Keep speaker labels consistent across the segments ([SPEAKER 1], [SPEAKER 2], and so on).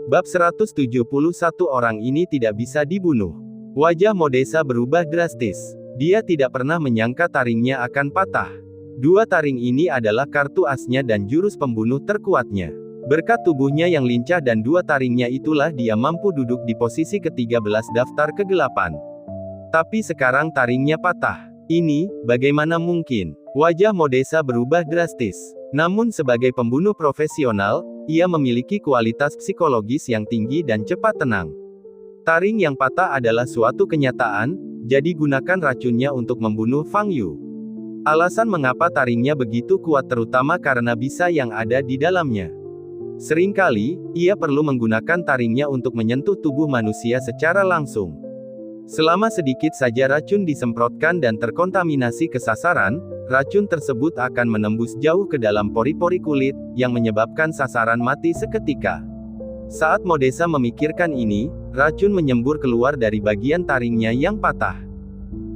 [SPEAKER 1] Bab 171 orang ini tidak bisa dibunuh. Wajah Modesa berubah drastis. Dia tidak pernah menyangka taringnya akan patah. Dua taring ini adalah kartu asnya dan jurus pembunuh terkuatnya. Berkat tubuhnya yang lincah dan dua taringnya itulah dia mampu duduk di posisi ke-13 daftar kegelapan. Tapi sekarang taringnya patah. Ini, bagaimana mungkin? Wajah Modesa berubah drastis. Namun sebagai pembunuh profesional, ia memiliki kualitas psikologis yang tinggi dan cepat tenang. Taring yang patah adalah suatu kenyataan, jadi gunakan racunnya untuk membunuh Fang Yu. Alasan mengapa taringnya begitu kuat terutama karena bisa yang ada di dalamnya. Seringkali, ia perlu menggunakan taringnya untuk menyentuh tubuh manusia secara langsung. Selama sedikit saja racun disemprotkan dan terkontaminasi ke sasaran, racun tersebut akan menembus jauh ke dalam pori-pori kulit, yang menyebabkan sasaran mati seketika. Saat Modesa memikirkan ini, racun menyembur keluar dari bagian taringnya yang patah.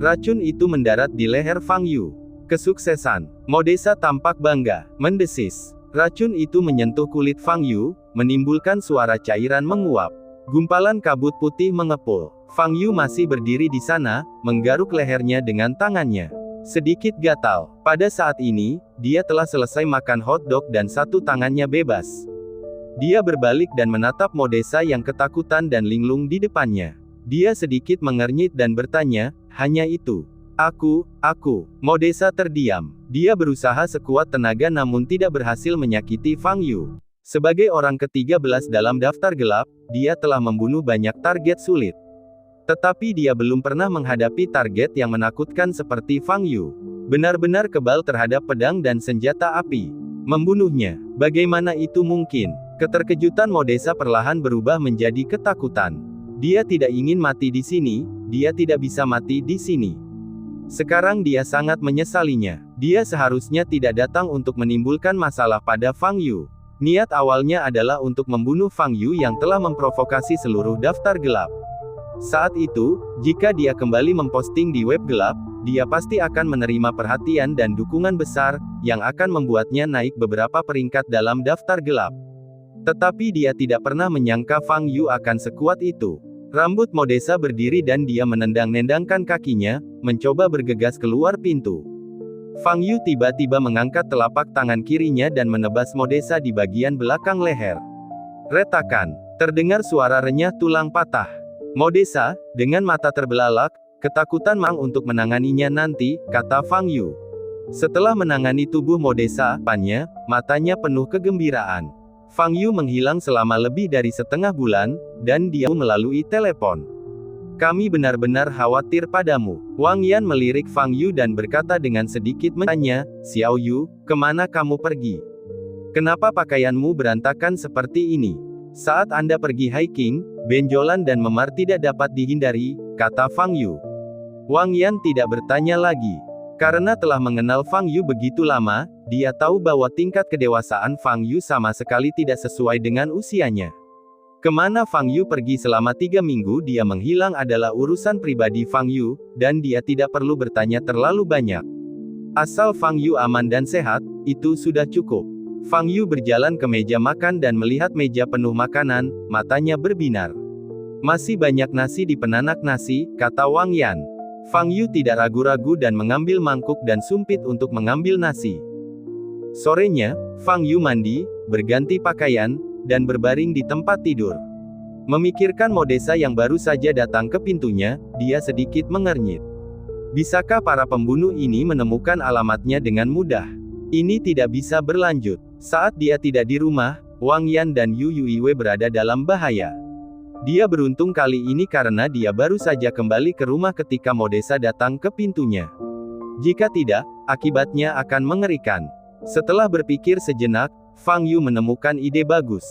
[SPEAKER 1] Racun itu mendarat di leher Fang Yu. Kesuksesan. Modesa tampak bangga, mendesis. Racun itu menyentuh kulit Fang Yu, menimbulkan suara cairan menguap. Gumpalan kabut putih mengepul. Fang Yu masih berdiri di sana, menggaruk lehernya dengan tangannya. Sedikit gatal. Pada saat ini, dia telah selesai makan hotdog dan satu tangannya bebas. Dia berbalik dan menatap Modesa yang ketakutan dan linglung di depannya. Dia sedikit mengernyit dan bertanya, "Hanya itu?" Aku. Modesa terdiam. Dia berusaha sekuat tenaga namun tidak berhasil menyakiti Fang Yu. Sebagai orang ke-13 dalam daftar gelap, dia telah membunuh banyak target sulit. Tetapi dia belum pernah menghadapi target yang menakutkan seperti Fang Yu. Benar-benar kebal terhadap pedang dan senjata api. Membunuhnya. Bagaimana itu mungkin? Keterkejutan Modesa perlahan berubah menjadi ketakutan. Dia tidak ingin mati di sini, dia tidak bisa mati di sini. Sekarang dia sangat menyesalinya. Dia seharusnya tidak datang untuk menimbulkan masalah pada Fang Yu. Niat awalnya adalah untuk membunuh Fang Yu yang telah memprovokasi seluruh daftar gelap. Saat itu, jika dia kembali memposting di web gelap, dia pasti akan menerima perhatian dan dukungan besar, yang akan membuatnya naik beberapa peringkat dalam daftar gelap. Tetapi dia tidak pernah menyangka Fang Yu akan sekuat itu. Rambut Modesa berdiri dan dia menendang-nendangkan kakinya, mencoba bergegas keluar pintu. Fang Yu tiba-tiba mengangkat telapak tangan kirinya dan menebas Modesa di bagian belakang leher. Retakan. Terdengar suara renyah tulang patah. Modesa, dengan mata terbelalak, ketakutan Mang untuk menanganinya nanti, kata Fang Yu. Setelah menangani tubuh Modesa, matanya penuh kegembiraan. Fang Yu menghilang selama lebih dari setengah bulan, dan dia melalui telepon. Kami benar-benar khawatir padamu. Wang Yan melirik Fang Yu dan berkata dengan sedikit bertanya, Xiao Yu, kemana kamu pergi? Kenapa pakaianmu berantakan seperti ini? Saat Anda pergi hiking, benjolan dan memar tidak dapat dihindari, kata Fang Yu. Wang Yan tidak bertanya lagi. Karena telah mengenal Fang Yu begitu lama, dia tahu bahwa tingkat kedewasaan Fang Yu sama sekali tidak sesuai dengan usianya. Kemana Fang Yu pergi selama 3 minggu dia menghilang adalah urusan pribadi Fang Yu, dan dia tidak perlu bertanya terlalu banyak. Asal Fang Yu aman dan sehat, itu sudah cukup. Fang Yu berjalan ke meja makan dan melihat meja penuh makanan, matanya berbinar. Masih banyak nasi di penanak nasi, kata Wang Yan. Fang Yu tidak ragu-ragu dan mengambil mangkuk dan sumpit untuk mengambil nasi. Sorenya, Fang Yu mandi, berganti pakaian, dan berbaring di tempat tidur. Memikirkan Modesa yang baru saja datang ke pintunya, dia sedikit mengernyit. Bisakah para pembunuh ini menemukan alamatnya dengan mudah? Ini tidak bisa berlanjut. Saat dia tidak di rumah, Wang Yan dan Yu Yuiwei berada dalam bahaya. Dia beruntung kali ini karena dia baru saja kembali ke rumah ketika Modesa datang ke pintunya. Jika tidak, akibatnya akan mengerikan. Setelah berpikir sejenak, Fang Yu menemukan ide bagus.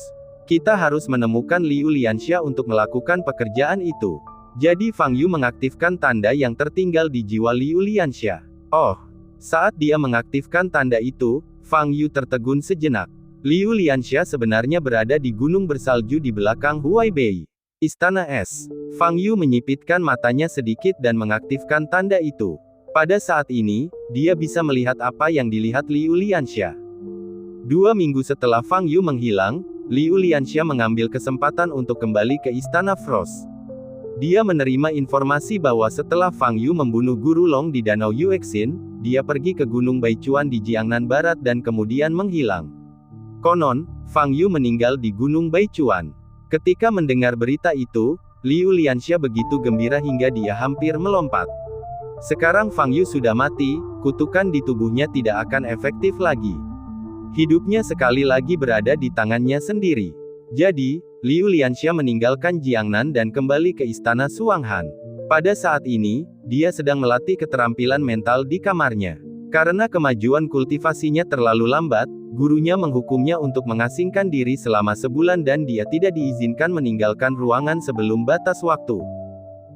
[SPEAKER 1] Kita harus menemukan Liu Lianxia untuk melakukan pekerjaan itu. Jadi Fang Yu mengaktifkan tanda yang tertinggal di jiwa Liu Lianxia. Oh, saat dia mengaktifkan tanda itu, Fang Yu tertegun sejenak. Liu Lianxia sebenarnya berada di gunung bersalju di belakang Huaibei. Istana Es. Fang Yu menyipitkan matanya sedikit dan mengaktifkan tanda itu. Pada saat ini, dia bisa melihat apa yang dilihat Liu Lianxia. 2 minggu setelah Fang Yu menghilang, Liu Lianxia mengambil kesempatan untuk kembali ke Istana Frost. Dia menerima informasi bahwa setelah Fang Yu membunuh Guru Long di Danau Yuexin, dia pergi ke Gunung Baichuan di Jiangnan Barat dan kemudian menghilang. Konon, Fang Yu meninggal di Gunung Baichuan. Ketika mendengar berita itu, Liu Lianxia begitu gembira hingga dia hampir melompat. Sekarang Fang Yu sudah mati, kutukan di tubuhnya tidak akan efektif lagi. Hidupnya sekali lagi berada di tangannya sendiri. Jadi, Liu Lianxia meninggalkan Jiangnan dan kembali ke istana Suanghan. Pada saat ini, dia sedang melatih keterampilan mental di kamarnya. Karena kemajuan kultivasinya terlalu lambat, gurunya menghukumnya untuk mengasingkan diri selama sebulan dan dia tidak diizinkan meninggalkan ruangan sebelum batas waktu.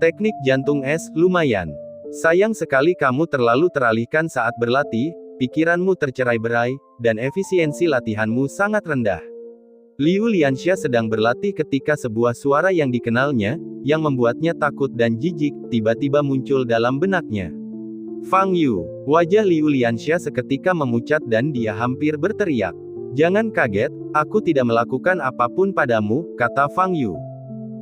[SPEAKER 1] Teknik jantung es, lumayan. Sayang sekali kamu terlalu teralihkan saat berlatih, pikiranmu tercerai-berai, dan efisiensi latihanmu sangat rendah. Liu Lianxia sedang berlatih ketika sebuah suara yang dikenalnya, yang membuatnya takut dan jijik, tiba-tiba muncul dalam benaknya. Fang Yu. Wajah Liu Lianxia seketika memucat dan dia hampir berteriak. Jangan kaget, aku tidak melakukan apapun padamu, kata Fang Yu.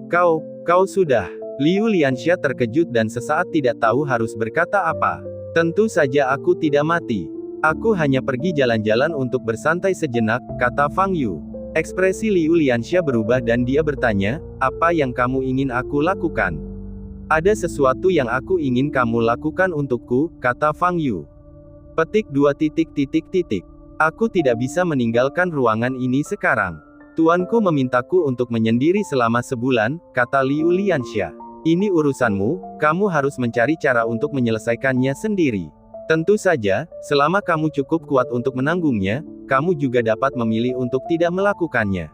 [SPEAKER 1] Kau sudah. Liu Lianxia terkejut dan sesaat tidak tahu harus berkata apa. Tentu saja aku tidak mati. Aku hanya pergi jalan-jalan untuk bersantai sejenak, kata Fang Yu. Ekspresi Liu Lianxia berubah dan dia bertanya, apa yang kamu ingin aku lakukan? Ada sesuatu yang aku ingin kamu lakukan untukku, kata Fang Yu. Petik 2. Aku tidak bisa meninggalkan ruangan ini sekarang. Tuanku memintaku untuk menyendiri selama sebulan, kata Liu Lianxia. Ini urusanmu, kamu harus mencari cara untuk menyelesaikannya sendiri. Tentu saja, selama kamu cukup kuat untuk menanggungnya, kamu juga dapat memilih untuk tidak melakukannya.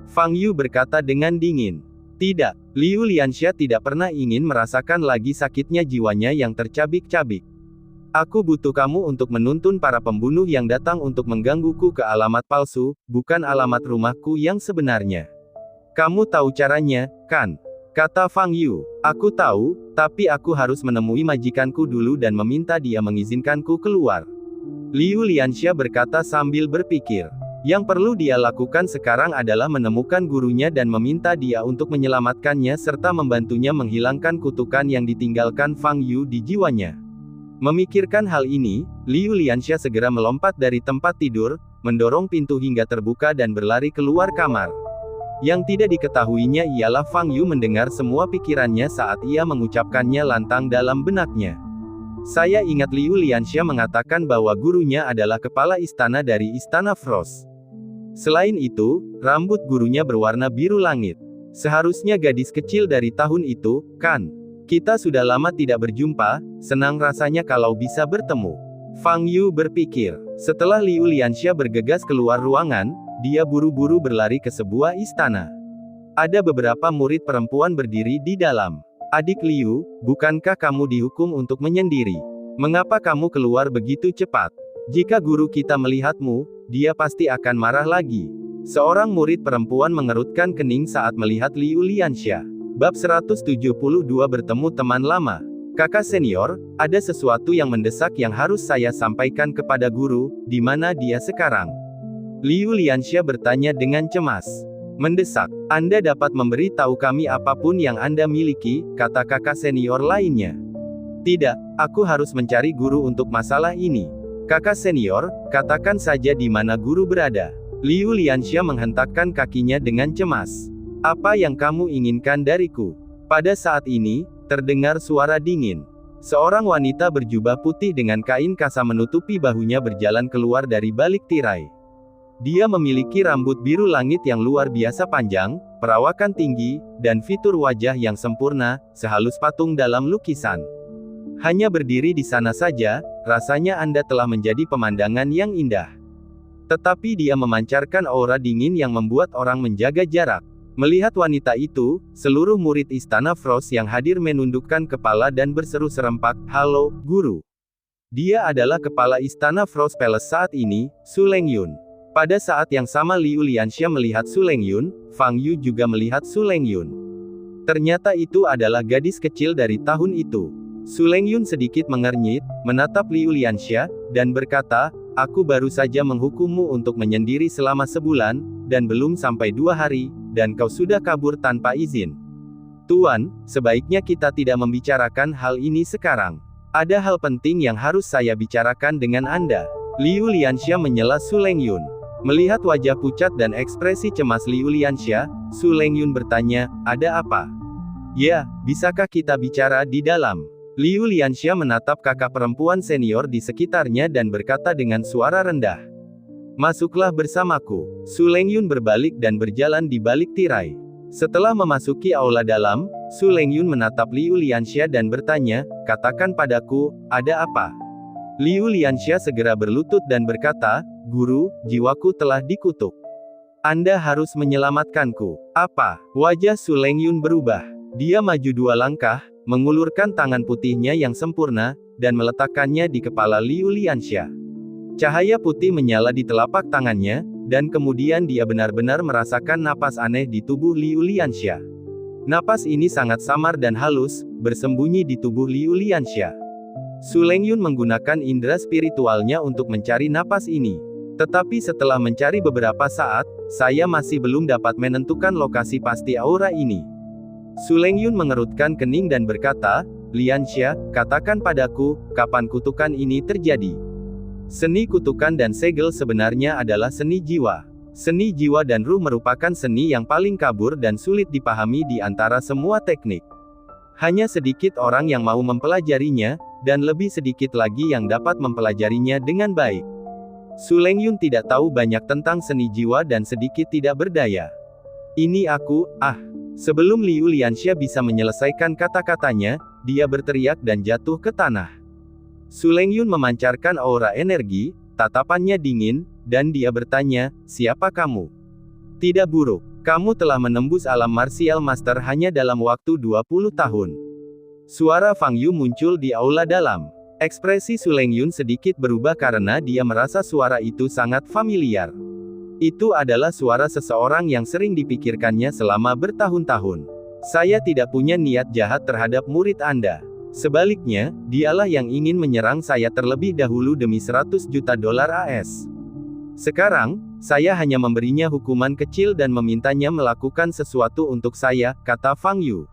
[SPEAKER 1] Fang Yu berkata dengan dingin. Tidak, Liu Lianxia tidak pernah ingin merasakan lagi sakitnya jiwanya yang tercabik-cabik. Aku butuh kamu untuk menuntun para pembunuh yang datang untuk menggangguku ke alamat palsu, bukan alamat rumahku yang sebenarnya. Kamu tahu caranya, kan? Kata Fang Yu. Aku tahu, tapi aku harus menemui majikanku dulu dan meminta dia mengizinkanku keluar. Liu Lianxia berkata sambil berpikir. Yang perlu dia lakukan sekarang adalah menemukan gurunya dan meminta dia untuk menyelamatkannya serta membantunya menghilangkan kutukan yang ditinggalkan Fang Yu di jiwanya. Memikirkan hal ini, Liu Lianxia segera melompat dari tempat tidur, mendorong pintu hingga terbuka dan berlari keluar kamar. Yang tidak diketahuinya ialah Fang Yu mendengar semua pikirannya saat ia mengucapkannya lantang dalam benaknya. Saya ingat Liu Lianxia mengatakan bahwa gurunya adalah kepala istana dari Istana Frost. Selain itu, rambut gurunya berwarna biru langit. Seharusnya gadis kecil dari tahun itu, kan? Kita sudah lama tidak berjumpa, senang rasanya kalau bisa bertemu. Fang Yu berpikir. Setelah Liu Lianxia bergegas keluar ruangan, dia buru-buru berlari ke sebuah istana. Ada beberapa murid perempuan berdiri di dalam. Adik Liu, bukankah kamu dihukum untuk menyendiri? Mengapa kamu keluar begitu cepat? Jika guru kita melihatmu, dia pasti akan marah lagi. Seorang murid perempuan mengerutkan kening saat melihat Liu Lianxia. Bab 172 bertemu teman lama. Kakak senior, ada sesuatu yang mendesak yang harus saya sampaikan kepada guru, di mana dia sekarang? Liu Lianxia bertanya dengan cemas. Mendesak, Anda dapat memberi tahu kami apapun yang Anda miliki, kata kakak senior lainnya. Tidak, aku harus mencari guru untuk masalah ini. Kakak senior, katakan saja di mana guru berada. Liu Lianxia menghentakkan kakinya dengan cemas. Apa yang kamu inginkan dariku? Pada saat ini, terdengar suara dingin. Seorang wanita berjubah putih dengan kain kasa menutupi bahunya berjalan keluar dari balik tirai. Dia memiliki rambut biru langit yang luar biasa panjang, perawakan tinggi, dan fitur wajah yang sempurna, sehalus patung dalam lukisan. Hanya berdiri di sana saja, rasanya Anda telah menjadi pemandangan yang indah. Tetapi dia memancarkan aura dingin yang membuat orang menjaga jarak. Melihat wanita itu, seluruh murid Istana Frost yang hadir menundukkan kepala dan berseru serempak, "Halo, guru!" Dia adalah kepala Istana Frost Palace saat ini, Su Lengyun. Pada saat yang sama Liu Lianxia melihat Su Lengyun, Fang Yu juga melihat Su Lengyun. Ternyata itu adalah gadis kecil dari tahun itu. Su Lengyun sedikit mengernyit, menatap Liu Lianxia, dan berkata, aku baru saja menghukummu untuk menyendiri selama sebulan, dan belum sampai 2 hari, dan kau sudah kabur tanpa izin. Tuan, sebaiknya kita tidak membicarakan hal ini sekarang. Ada hal penting yang harus saya bicarakan dengan Anda. Liu Lianxia menyela Su Lengyun. Melihat wajah pucat dan ekspresi cemas Liu Lianxia, Su Lengyun bertanya, ada apa? Ya, bisakah kita bicara di dalam? Liu Lianxia menatap kakak perempuan senior di sekitarnya dan berkata dengan suara rendah. Masuklah bersamaku. Su Lengyun berbalik dan berjalan di balik tirai. Setelah memasuki aula dalam, Su Lengyun menatap Liu Lianxia dan bertanya, katakan padaku, ada apa? Liu Lianxia segera berlutut dan berkata, Guru, jiwaku telah dikutuk. Anda harus menyelamatkanku. Apa? Wajah Su Lengyun berubah. Dia maju 2 langkah, mengulurkan tangan putihnya yang sempurna, dan meletakkannya di kepala Liu Lianxia. Cahaya putih menyala di telapak tangannya, dan kemudian dia benar-benar merasakan napas aneh di tubuh Liu Lianxia. Napas ini sangat samar dan halus, bersembunyi di tubuh Liu Lianxia. Su Lengyun menggunakan indera spiritualnya untuk mencari napas ini. Tetapi setelah mencari beberapa saat, saya masih belum dapat menentukan lokasi pasti aura ini. Su Lengyun mengerutkan kening dan berkata, Lianxia, katakan padaku, kapan kutukan ini terjadi? Seni kutukan dan segel sebenarnya adalah seni jiwa. Seni jiwa dan ruh merupakan seni yang paling kabur dan sulit dipahami di antara semua teknik. Hanya sedikit orang yang mau mempelajarinya, dan lebih sedikit lagi yang dapat mempelajarinya dengan baik. Su Lengyun tidak tahu banyak tentang seni jiwa dan sedikit tidak berdaya. Ini aku, Sebelum Liu Lianxia bisa menyelesaikan kata-katanya, dia berteriak dan jatuh ke tanah. Su Lengyun memancarkan aura energi, tatapannya dingin, dan dia bertanya, siapa kamu? Tidak buruk, kamu telah menembus alam martial master hanya dalam waktu 20 tahun. Suara Fang Yu muncul di aula dalam. Ekspresi Su Lengyun sedikit berubah karena dia merasa suara itu sangat familiar. Itu adalah suara seseorang yang sering dipikirkannya selama bertahun-tahun. Saya tidak punya niat jahat terhadap murid Anda. Sebaliknya, dialah yang ingin menyerang saya terlebih dahulu demi 100 juta dolar AS. Sekarang, saya hanya memberinya hukuman kecil dan memintanya melakukan sesuatu untuk saya, kata Fang Yu.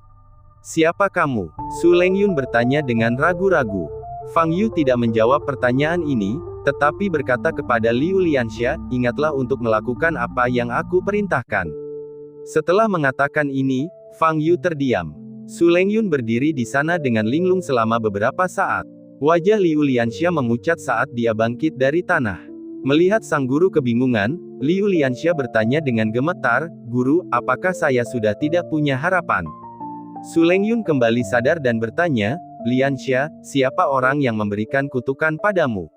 [SPEAKER 1] Siapa kamu? Su Lengyun bertanya dengan ragu-ragu. Fang Yu tidak menjawab pertanyaan ini, tetapi berkata kepada Liu Lianxia, ingatlah untuk melakukan apa yang aku perintahkan. Setelah mengatakan ini, Fang Yu terdiam. Su Lengyun berdiri di sana dengan linglung selama beberapa saat. Wajah Liu Lianxia memucat saat dia bangkit dari tanah. Melihat sang guru kebingungan, Liu Lianxia bertanya dengan gemetar, Guru, apakah saya sudah tidak punya harapan? Su Lengyun kembali sadar dan bertanya, Lianxia, siapa orang yang memberikan kutukan padamu?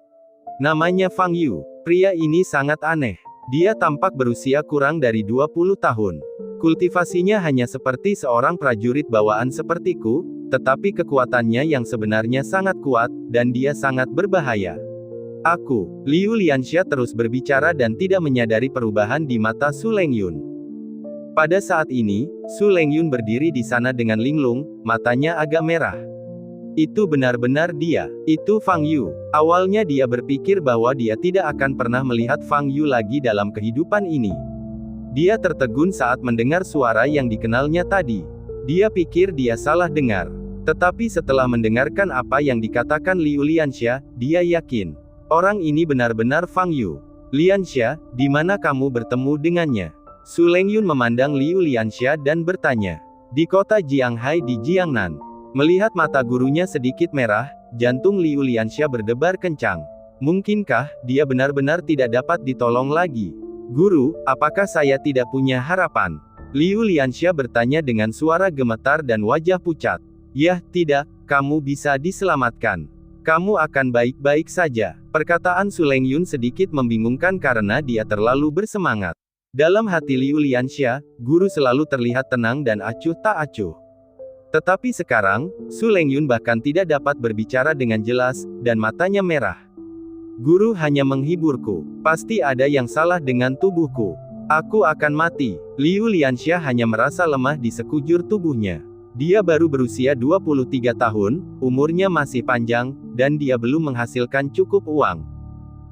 [SPEAKER 1] Namanya Fang Yu. Pria ini sangat aneh. Dia tampak berusia kurang dari 20 tahun. Kultivasinya hanya seperti seorang prajurit bawaan sepertiku, tetapi kekuatannya yang sebenarnya sangat kuat, dan dia sangat berbahaya. Liu Lianxia terus berbicara dan tidak menyadari perubahan di mata Su Lengyun. Pada saat ini, Su Lengyun berdiri di sana dengan linglung, matanya agak merah. Itu benar-benar dia. Itu Fang Yu. Awalnya dia berpikir bahwa dia tidak akan pernah melihat Fang Yu lagi dalam kehidupan ini. Dia tertegun saat mendengar suara yang dikenalnya tadi. Dia pikir dia salah dengar. Tetapi setelah mendengarkan apa yang dikatakan Liu Lianxia, dia yakin. Orang ini benar-benar Fang Yu. Lianxia, di mana kamu bertemu dengannya? Su Lengyun memandang Liu Lianxia dan bertanya. Di kota Jianghai di Jiangnan. Melihat mata gurunya sedikit merah, jantung Liu Lianxia berdebar kencang. Mungkinkah dia benar-benar tidak dapat ditolong lagi? Guru, apakah saya tidak punya harapan? Liu Lianxia bertanya dengan suara gemetar dan wajah pucat. Yah, tidak, kamu bisa diselamatkan. Kamu akan baik-baik saja. Perkataan Su Lengyun sedikit membingungkan karena dia terlalu bersemangat. Dalam hati Liu Lianxia, guru selalu terlihat tenang dan acuh tak acuh. Tetapi sekarang, Su Lengyun bahkan tidak dapat berbicara dengan jelas, dan matanya merah. Guru hanya menghiburku. Pasti ada yang salah dengan tubuhku. Aku akan mati. Liu Lianxia hanya merasa lemah di sekujur tubuhnya. Dia baru berusia 23 tahun, umurnya masih panjang, dan dia belum menghasilkan cukup uang.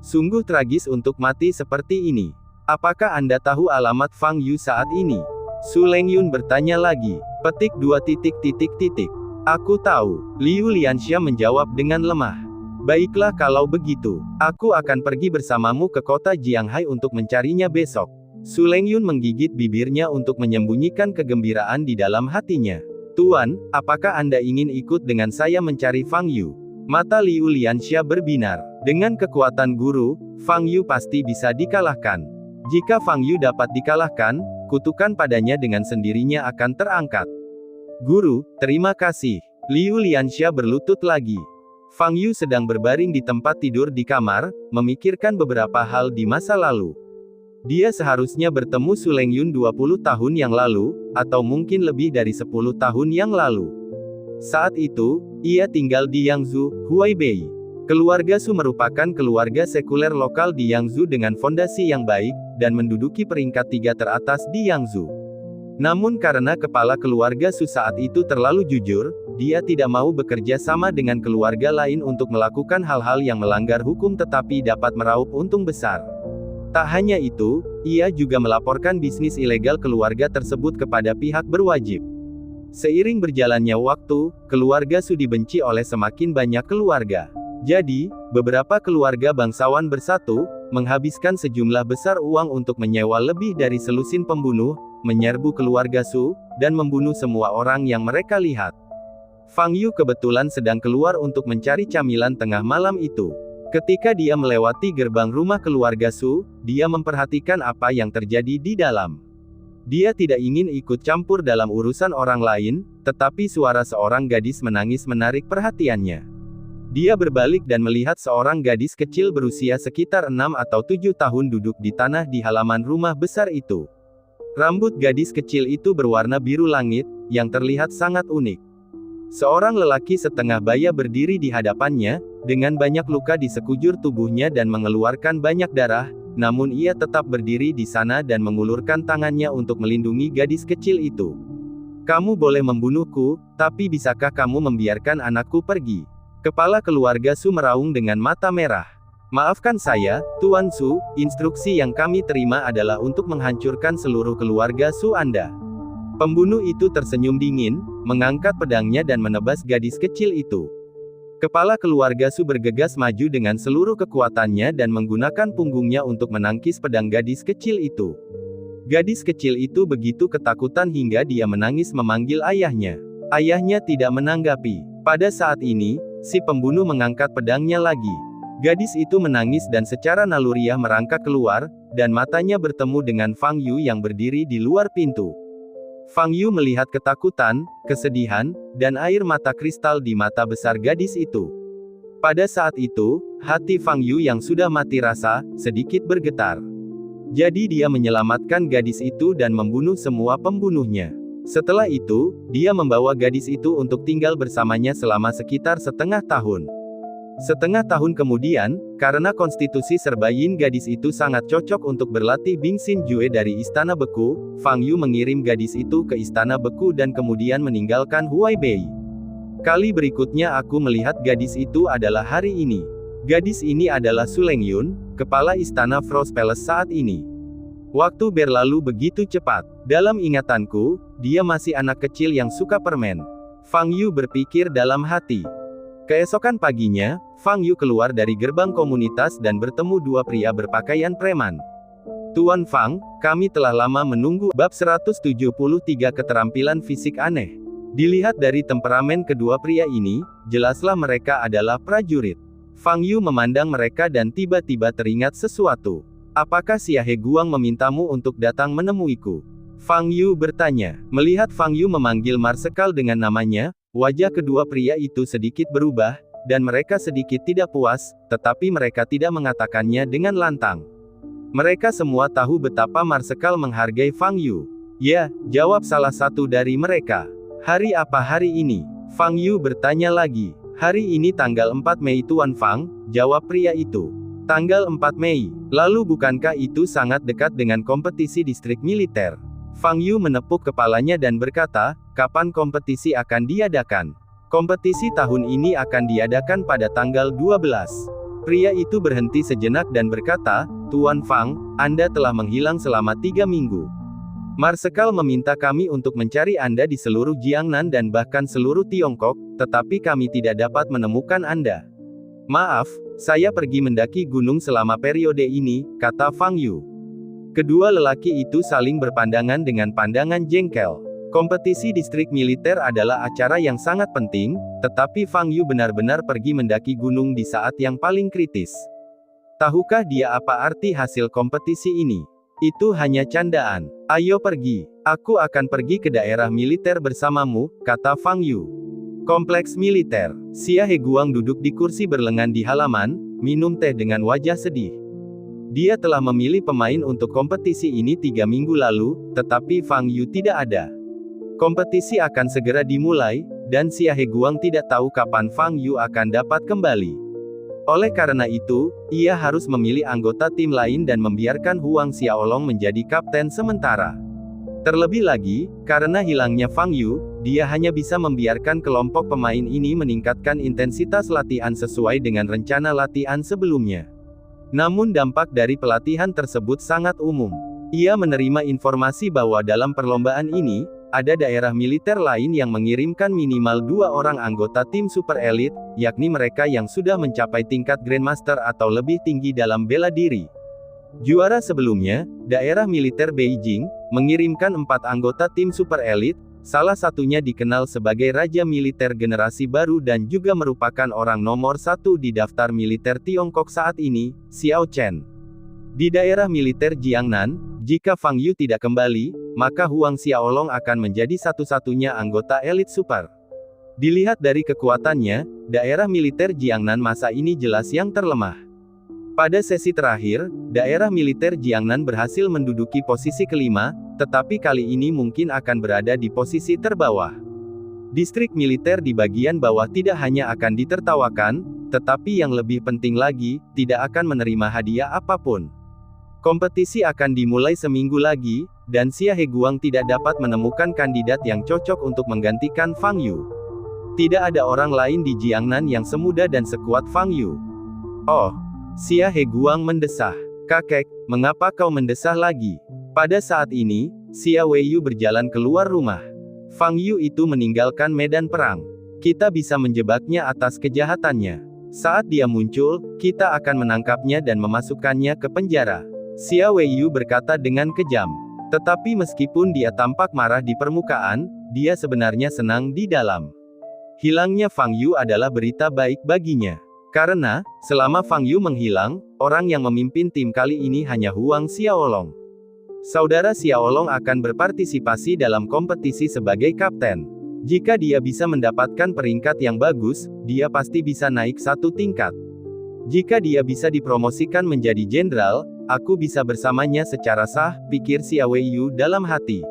[SPEAKER 1] Sungguh tragis untuk mati seperti ini. Apakah Anda tahu alamat Fang Yu saat ini? Su Lengyun bertanya lagi. Petik 2. Aku tahu. Liu Lianxia menjawab dengan lemah. Baiklah kalau begitu. Aku akan pergi bersamamu ke kota Jianghai untuk mencarinya besok. Su Lengyun menggigit bibirnya untuk menyembunyikan kegembiraan di dalam hatinya. Tuan, apakah Anda ingin ikut dengan saya mencari Fang Yu? Mata Liu Lianxia berbinar. Dengan kekuatan guru, Fang Yu pasti bisa dikalahkan. Jika Fang Yu dapat dikalahkan, kutukan padanya dengan sendirinya akan terangkat. Guru, terima kasih. Liu Lianxia berlutut lagi. Fang Yu sedang berbaring di tempat tidur di kamar, memikirkan beberapa hal di masa lalu. Dia seharusnya bertemu Su Lengyun 20 tahun yang lalu, atau mungkin lebih dari 10 tahun yang lalu. Saat itu, ia tinggal di Yangzhou, Huaibei. Keluarga Su merupakan keluarga sekuler lokal di Yangzhou dengan fondasi yang baik, dan menduduki peringkat 3 teratas di Yangzhou. Namun karena kepala keluarga Su saat itu terlalu jujur, dia tidak mau bekerja sama dengan keluarga lain untuk melakukan hal-hal yang melanggar hukum tetapi dapat meraup untung besar. Tak hanya itu, ia juga melaporkan bisnis ilegal keluarga tersebut kepada pihak berwajib. Seiring berjalannya waktu, keluarga Su dibenci oleh semakin banyak keluarga. Jadi, beberapa keluarga bangsawan bersatu, menghabiskan sejumlah besar uang untuk menyewa lebih dari selusin pembunuh, menyerbu keluarga Su, dan membunuh semua orang yang mereka lihat. Fang Yu kebetulan sedang keluar untuk mencari camilan tengah malam itu. Ketika dia melewati gerbang rumah keluarga Su, dia memperhatikan apa yang terjadi di dalam. Dia tidak ingin ikut campur dalam urusan orang lain, tetapi suara seorang gadis menangis menarik perhatiannya. Dia berbalik dan melihat seorang gadis kecil berusia sekitar 6 atau 7 tahun duduk di tanah di halaman rumah besar itu. Rambut gadis kecil itu berwarna biru langit, yang terlihat sangat unik. Seorang lelaki setengah baya berdiri di hadapannya, dengan banyak luka di sekujur tubuhnya dan mengeluarkan banyak darah, namun ia tetap berdiri di sana dan mengulurkan tangannya untuk melindungi gadis kecil itu. Kamu boleh membunuhku, tapi bisakah kamu membiarkan anakku pergi? Kepala keluarga Su meraung dengan mata merah. Maafkan saya, Tuan Su, instruksi yang kami terima adalah untuk menghancurkan seluruh keluarga Su Anda. Pembunuh itu tersenyum dingin, mengangkat pedangnya dan menebas gadis kecil itu. Kepala keluarga Su bergegas maju dengan seluruh kekuatannya dan menggunakan punggungnya untuk menangkis pedang gadis kecil itu. Gadis kecil itu begitu ketakutan hingga dia menangis memanggil ayahnya. Ayahnya tidak menanggapi. Pada saat ini, si pembunuh mengangkat pedangnya lagi. Gadis itu menangis dan secara naluriah merangkak keluar, dan matanya bertemu dengan Fang Yu yang berdiri di luar pintu. Fang Yu melihat ketakutan, kesedihan, dan air mata kristal di mata besar gadis itu. Pada saat itu, hati Fang Yu yang sudah mati rasa, sedikit bergetar. Jadi dia menyelamatkan gadis itu dan membunuh semua pembunuhnya. Setelah itu, dia membawa gadis itu untuk tinggal bersamanya selama sekitar setengah tahun. Setengah tahun kemudian, karena konstitusi serba yin gadis itu sangat cocok untuk berlatih Bingxin Jue dari Istana Beku, Fang Yu mengirim gadis itu ke Istana Beku dan kemudian meninggalkan Huaibei. Kali berikutnya aku melihat gadis itu adalah hari ini. Gadis ini adalah Su Lengyun, kepala Istana Frost Palace saat ini. Waktu berlalu begitu cepat. Dalam ingatanku, dia masih anak kecil yang suka permen. Fang Yu berpikir dalam hati. Keesokan paginya, Fang Yu keluar dari gerbang komunitas dan bertemu dua pria berpakaian preman. Tuan Fang, kami telah lama menunggu. Bab 173 Keterampilan Fisik Aneh. Dilihat dari temperamen kedua pria ini, jelaslah mereka adalah prajurit. Fang Yu memandang mereka dan tiba-tiba teringat sesuatu. Apakah Xia He Guang memintamu untuk datang menemuiku? Fang Yu bertanya. Melihat Fang Yu memanggil Marsekal dengan namanya, wajah kedua pria itu sedikit berubah, dan mereka sedikit tidak puas, tetapi mereka tidak mengatakannya dengan lantang. Mereka semua tahu betapa Marsekal menghargai Fang Yu. Ya, jawab salah satu dari mereka. Hari apa hari ini? Fang Yu bertanya lagi. Hari ini tanggal 4 Mei Tuan Fang, jawab pria itu. Tanggal 4 Mei, lalu bukankah itu sangat dekat dengan kompetisi distrik militer? Fang Yu menepuk kepalanya dan berkata, kapan kompetisi akan diadakan? Kompetisi tahun ini akan diadakan pada tanggal 12. Pria itu berhenti sejenak dan berkata, Tuan Fang, Anda telah menghilang selama 3 minggu. Marsekal meminta kami untuk mencari Anda di seluruh Jiangnan dan bahkan seluruh Tiongkok, tetapi kami tidak dapat menemukan Anda. Maaf, saya pergi mendaki gunung selama periode ini, kata Fang Yu. Kedua lelaki itu saling berpandangan dengan pandangan jengkel. Kompetisi distrik militer adalah acara yang sangat penting, tetapi Fang Yu benar-benar pergi mendaki gunung di saat yang paling kritis. Tahukah dia apa arti hasil kompetisi ini? Itu hanya candaan. Ayo pergi. Aku akan pergi ke daerah militer bersamamu, kata Fang Yu. Kompleks militer. Xia Heguang duduk di kursi berlengan di halaman, minum teh dengan wajah sedih. Dia telah memilih pemain untuk kompetisi ini 3 minggu lalu, tetapi Fang Yu tidak ada. Kompetisi akan segera dimulai, dan Xia Heguang tidak tahu kapan Fang Yu akan dapat kembali. Oleh karena itu, ia harus memilih anggota tim lain dan membiarkan Huang Xiaolong menjadi kapten sementara. Terlebih lagi, karena hilangnya Fang Yu, dia hanya bisa membiarkan kelompok pemain ini meningkatkan intensitas latihan sesuai dengan rencana latihan sebelumnya. Namun dampak dari pelatihan tersebut sangat umum. Ia menerima informasi bahwa dalam perlombaan ini, ada daerah militer lain yang mengirimkan minimal 2 orang anggota tim super elit, yakni mereka yang sudah mencapai tingkat Grandmaster atau lebih tinggi dalam bela diri. Juara sebelumnya, daerah militer Beijing, mengirimkan 4 anggota tim super elit, salah satunya dikenal sebagai Raja Militer Generasi Baru dan juga merupakan orang nomor 1 di daftar militer Tiongkok saat ini, Xiao Chen. Di daerah militer Jiangnan, jika Fang Yu tidak kembali, maka Huang Xiaolong akan menjadi satu-satunya anggota elit super. Dilihat dari kekuatannya, daerah militer Jiangnan masa ini jelas yang terlemah. Pada sesi terakhir, daerah militer Jiangnan berhasil menduduki posisi kelima, tetapi kali ini mungkin akan berada di posisi terbawah. Distrik militer di bagian bawah tidak hanya akan ditertawakan, tetapi yang lebih penting lagi, tidak akan menerima hadiah apapun. Kompetisi akan dimulai seminggu lagi, dan Xia Heguang tidak dapat menemukan kandidat yang cocok untuk menggantikan Fang Yu. Tidak ada orang lain di Jiangnan yang semuda dan sekuat Fang Yu. Oh, Xia Heguang mendesah. Kakek, mengapa kau mendesah lagi? Pada saat ini, Xia Weiyu berjalan keluar rumah. Fang Yu itu meninggalkan medan perang. Kita bisa menjebaknya atas kejahatannya. Saat dia muncul, kita akan menangkapnya dan memasukkannya ke penjara. Xia Weiyu berkata dengan kejam. Tetapi meskipun dia tampak marah di permukaan, dia sebenarnya senang di dalam. Hilangnya Fang Yu adalah berita baik baginya. Karena, selama Fang Yu menghilang, orang yang memimpin tim kali ini hanya Huang Xiaolong. Saudara Xiaolong akan berpartisipasi dalam kompetisi sebagai kapten. Jika dia bisa mendapatkan peringkat yang bagus, dia pasti bisa naik 1 tingkat. Jika dia bisa dipromosikan menjadi jenderal, aku bisa bersamanya secara sah, pikir Xia Weiyu dalam hati.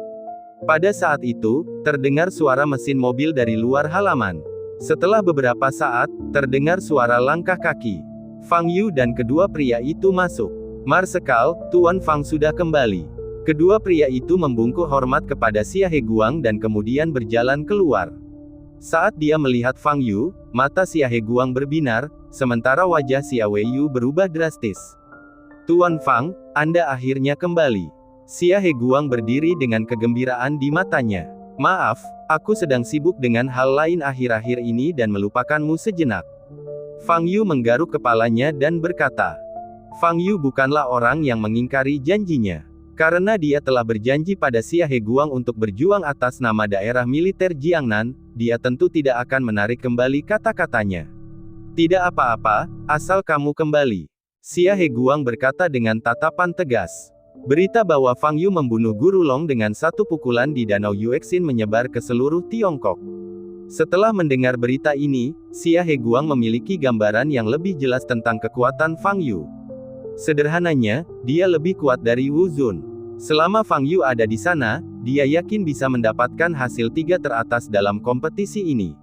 [SPEAKER 1] Pada saat itu, terdengar suara mesin mobil dari luar halaman. Setelah beberapa saat, terdengar suara langkah kaki. Fang Yu dan kedua pria itu masuk. Marsekal, Tuan Fang sudah kembali. Kedua pria itu membungkuk hormat kepada Xia Heguang dan kemudian berjalan keluar. Saat dia melihat Fang Yu, mata Xia Heguang berbinar, sementara wajah Xia Weiyu berubah drastis. Tuan Fang, Anda akhirnya kembali. Xia Heguang berdiri dengan kegembiraan di matanya. Maaf, aku sedang sibuk dengan hal lain akhir-akhir ini dan melupakanmu sejenak. Fang Yu menggaruk kepalanya dan berkata. Fang Yu bukanlah orang yang mengingkari janjinya. Karena dia telah berjanji pada Xia Heguang untuk berjuang atas nama daerah militer Jiangnan, dia tentu tidak akan menarik kembali kata-katanya. Tidak apa-apa, asal kamu kembali. Xia Heguang berkata dengan tatapan tegas. Berita bahwa Fang Yu membunuh Guru Long dengan 1 pukulan di Danau Yuexin menyebar ke seluruh Tiongkok. Setelah mendengar berita ini, Xia Heguang memiliki gambaran yang lebih jelas tentang kekuatan Fang Yu. Sederhananya, dia lebih kuat dari Wu Zun. Selama Fang Yu ada di sana, dia yakin bisa mendapatkan hasil 3 teratas dalam kompetisi ini.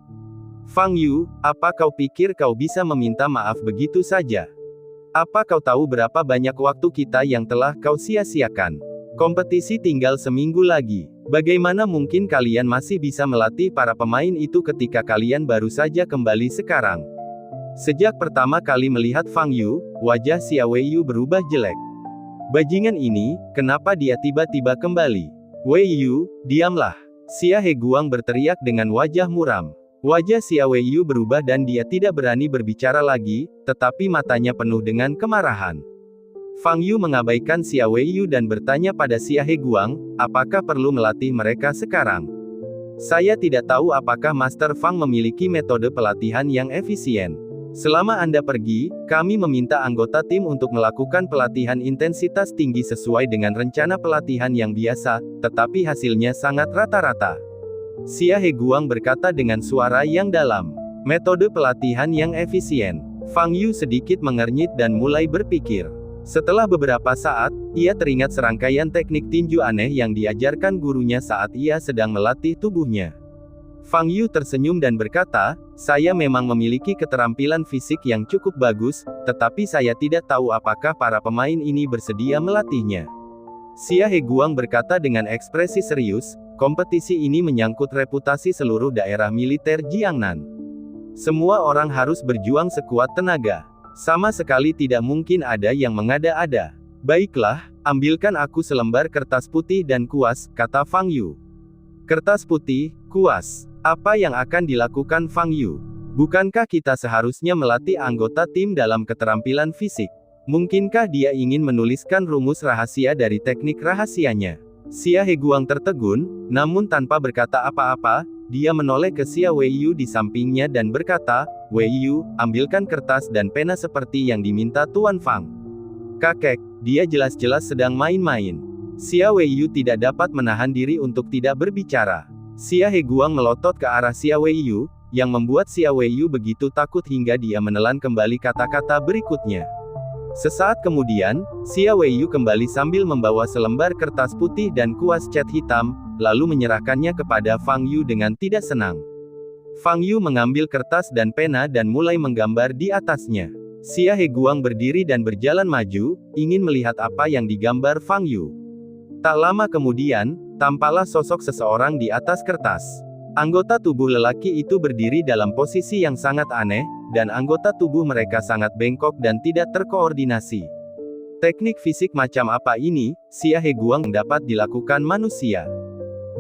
[SPEAKER 1] Fang Yu, apa kau pikir kau bisa meminta maaf begitu saja? Apa kau tahu berapa banyak waktu kita yang telah kau sia-siakan? Kompetisi tinggal seminggu lagi. Bagaimana mungkin kalian masih bisa melatih para pemain itu ketika kalian baru saja kembali sekarang? Sejak pertama kali melihat Fang Yu, wajah Xia Weiyu berubah jelek. Bajingan ini, kenapa dia tiba-tiba kembali? Weiyu, diamlah. Xia Heguang berteriak dengan wajah muram. Wajah Xia Weiyu berubah dan dia tidak berani berbicara lagi, tetapi matanya penuh dengan kemarahan. Fang Yu mengabaikan Xia Weiyu dan bertanya pada Xia Heguang, apakah perlu melatih mereka sekarang? Saya tidak tahu apakah Master Fang memiliki metode pelatihan yang efisien. Selama Anda pergi, kami meminta anggota tim untuk melakukan pelatihan intensitas tinggi sesuai dengan rencana pelatihan yang biasa, tetapi hasilnya sangat rata-rata. Xia Heguang berkata dengan suara yang dalam. Metode pelatihan yang efisien. Fang Yu sedikit mengernyit dan mulai berpikir. Setelah beberapa saat, ia teringat serangkaian teknik tinju aneh yang diajarkan gurunya saat ia sedang melatih tubuhnya. Fang Yu tersenyum dan berkata, saya memang memiliki keterampilan fisik yang cukup bagus, tetapi saya tidak tahu apakah para pemain ini bersedia melatihnya. Xia Heguang berkata dengan ekspresi serius, kompetisi ini menyangkut reputasi seluruh daerah militer Jiangnan. Semua orang harus berjuang sekuat tenaga. Sama sekali tidak mungkin ada yang mengada-ada. Baiklah, ambilkan aku selembar kertas putih dan kuas, kata Fang Yu. Kertas putih, kuas. Apa yang akan dilakukan Fang Yu? Bukankah kita seharusnya melatih anggota tim dalam keterampilan fisik? Mungkinkah dia ingin menuliskan rumus rahasia dari teknik rahasianya? Xia Heguang tertegun, namun tanpa berkata apa-apa, dia menoleh ke Xia Weiyu di sampingnya dan berkata, Weiyu, ambilkan kertas dan pena seperti yang diminta Tuan Fang. Kakek, dia jelas-jelas sedang main-main. Xia Weiyu tidak dapat menahan diri untuk tidak berbicara. Xia Heguang melotot ke arah Xia Weiyu, yang membuat Xia Weiyu begitu takut hingga dia menelan kembali kata-kata berikutnya. Sesaat kemudian, Xia Weiyu kembali sambil membawa selembar kertas putih dan kuas cat hitam, lalu menyerahkannya kepada Fang Yu dengan tidak senang. Fang Yu mengambil kertas dan pena dan mulai menggambar di atasnya. Xia Heguang berdiri dan berjalan maju, ingin melihat apa yang digambar Fang Yu. Tak lama kemudian, tampaklah sosok seseorang di atas kertas. Anggota tubuh lelaki itu berdiri dalam posisi yang sangat aneh, dan anggota tubuh mereka sangat bengkok dan tidak terkoordinasi. Teknik fisik macam apa ini, Xia Heguang dapat dilakukan manusia?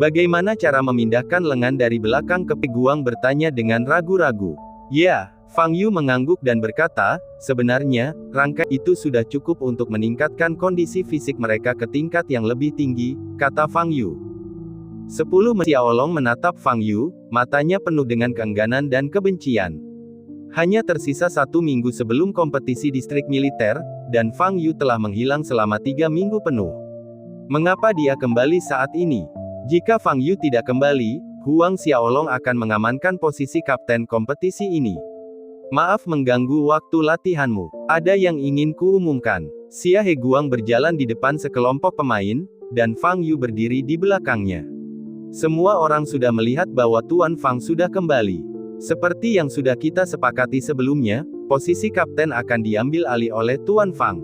[SPEAKER 1] Bagaimana cara memindahkan lengan dari belakang ke Heguang bertanya dengan ragu-ragu. Ya, Fang Yu mengangguk dan berkata, sebenarnya, rangkaian itu sudah cukup untuk meningkatkan kondisi fisik mereka ke tingkat yang lebih tinggi, kata Fang Yu. 10 Xiaolong menatap Fang Yu, matanya penuh dengan keengganan dan kebencian. Hanya tersisa 1 minggu sebelum kompetisi distrik militer, dan Fang Yu telah menghilang selama 3 minggu penuh. Mengapa dia kembali saat ini? Jika Fang Yu tidak kembali, Huang Xiaolong akan mengamankan posisi kapten kompetisi ini. Maaf mengganggu waktu latihanmu. Ada yang ingin kuumumkan. Xia Heguang berjalan di depan sekelompok pemain, dan Fang Yu berdiri di belakangnya. Semua orang sudah melihat bahwa Tuan Fang sudah kembali. Seperti yang sudah kita sepakati sebelumnya, posisi kapten akan diambil alih oleh Tuan Fang.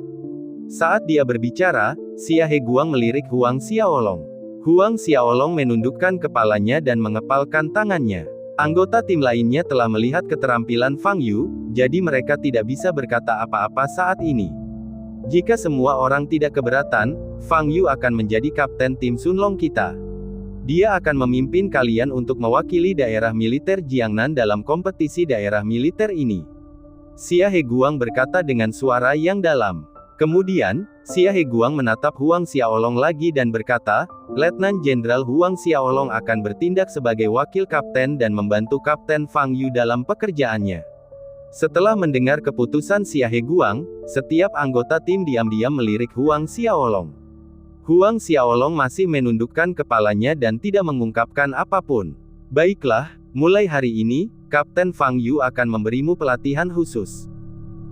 [SPEAKER 1] Saat dia berbicara, Xia Heguang melirik Huang Xiaolong. Huang Xiaolong menundukkan kepalanya dan mengepalkan tangannya. Anggota tim lainnya telah melihat keterampilan Fang Yu, jadi mereka tidak bisa berkata apa-apa saat ini. Jika semua orang tidak keberatan, Fang Yu akan menjadi kapten tim Sunlong kita. Dia akan memimpin kalian untuk mewakili daerah militer Jiangnan dalam kompetisi daerah militer ini. Xia Heguang berkata dengan suara yang dalam. Kemudian, Xia Heguang menatap Huang Xiaolong lagi dan berkata, Letnan Jenderal Huang Xiaolong akan bertindak sebagai wakil kapten dan membantu Kapten Fang Yu dalam pekerjaannya. Setelah mendengar keputusan Xia Heguang, setiap anggota tim diam-diam melirik Huang Xiaolong. Huang Xiaolong masih menundukkan kepalanya dan tidak mengungkapkan apapun. Baiklah, mulai hari ini, Kapten Fang Yu akan memberimu pelatihan khusus.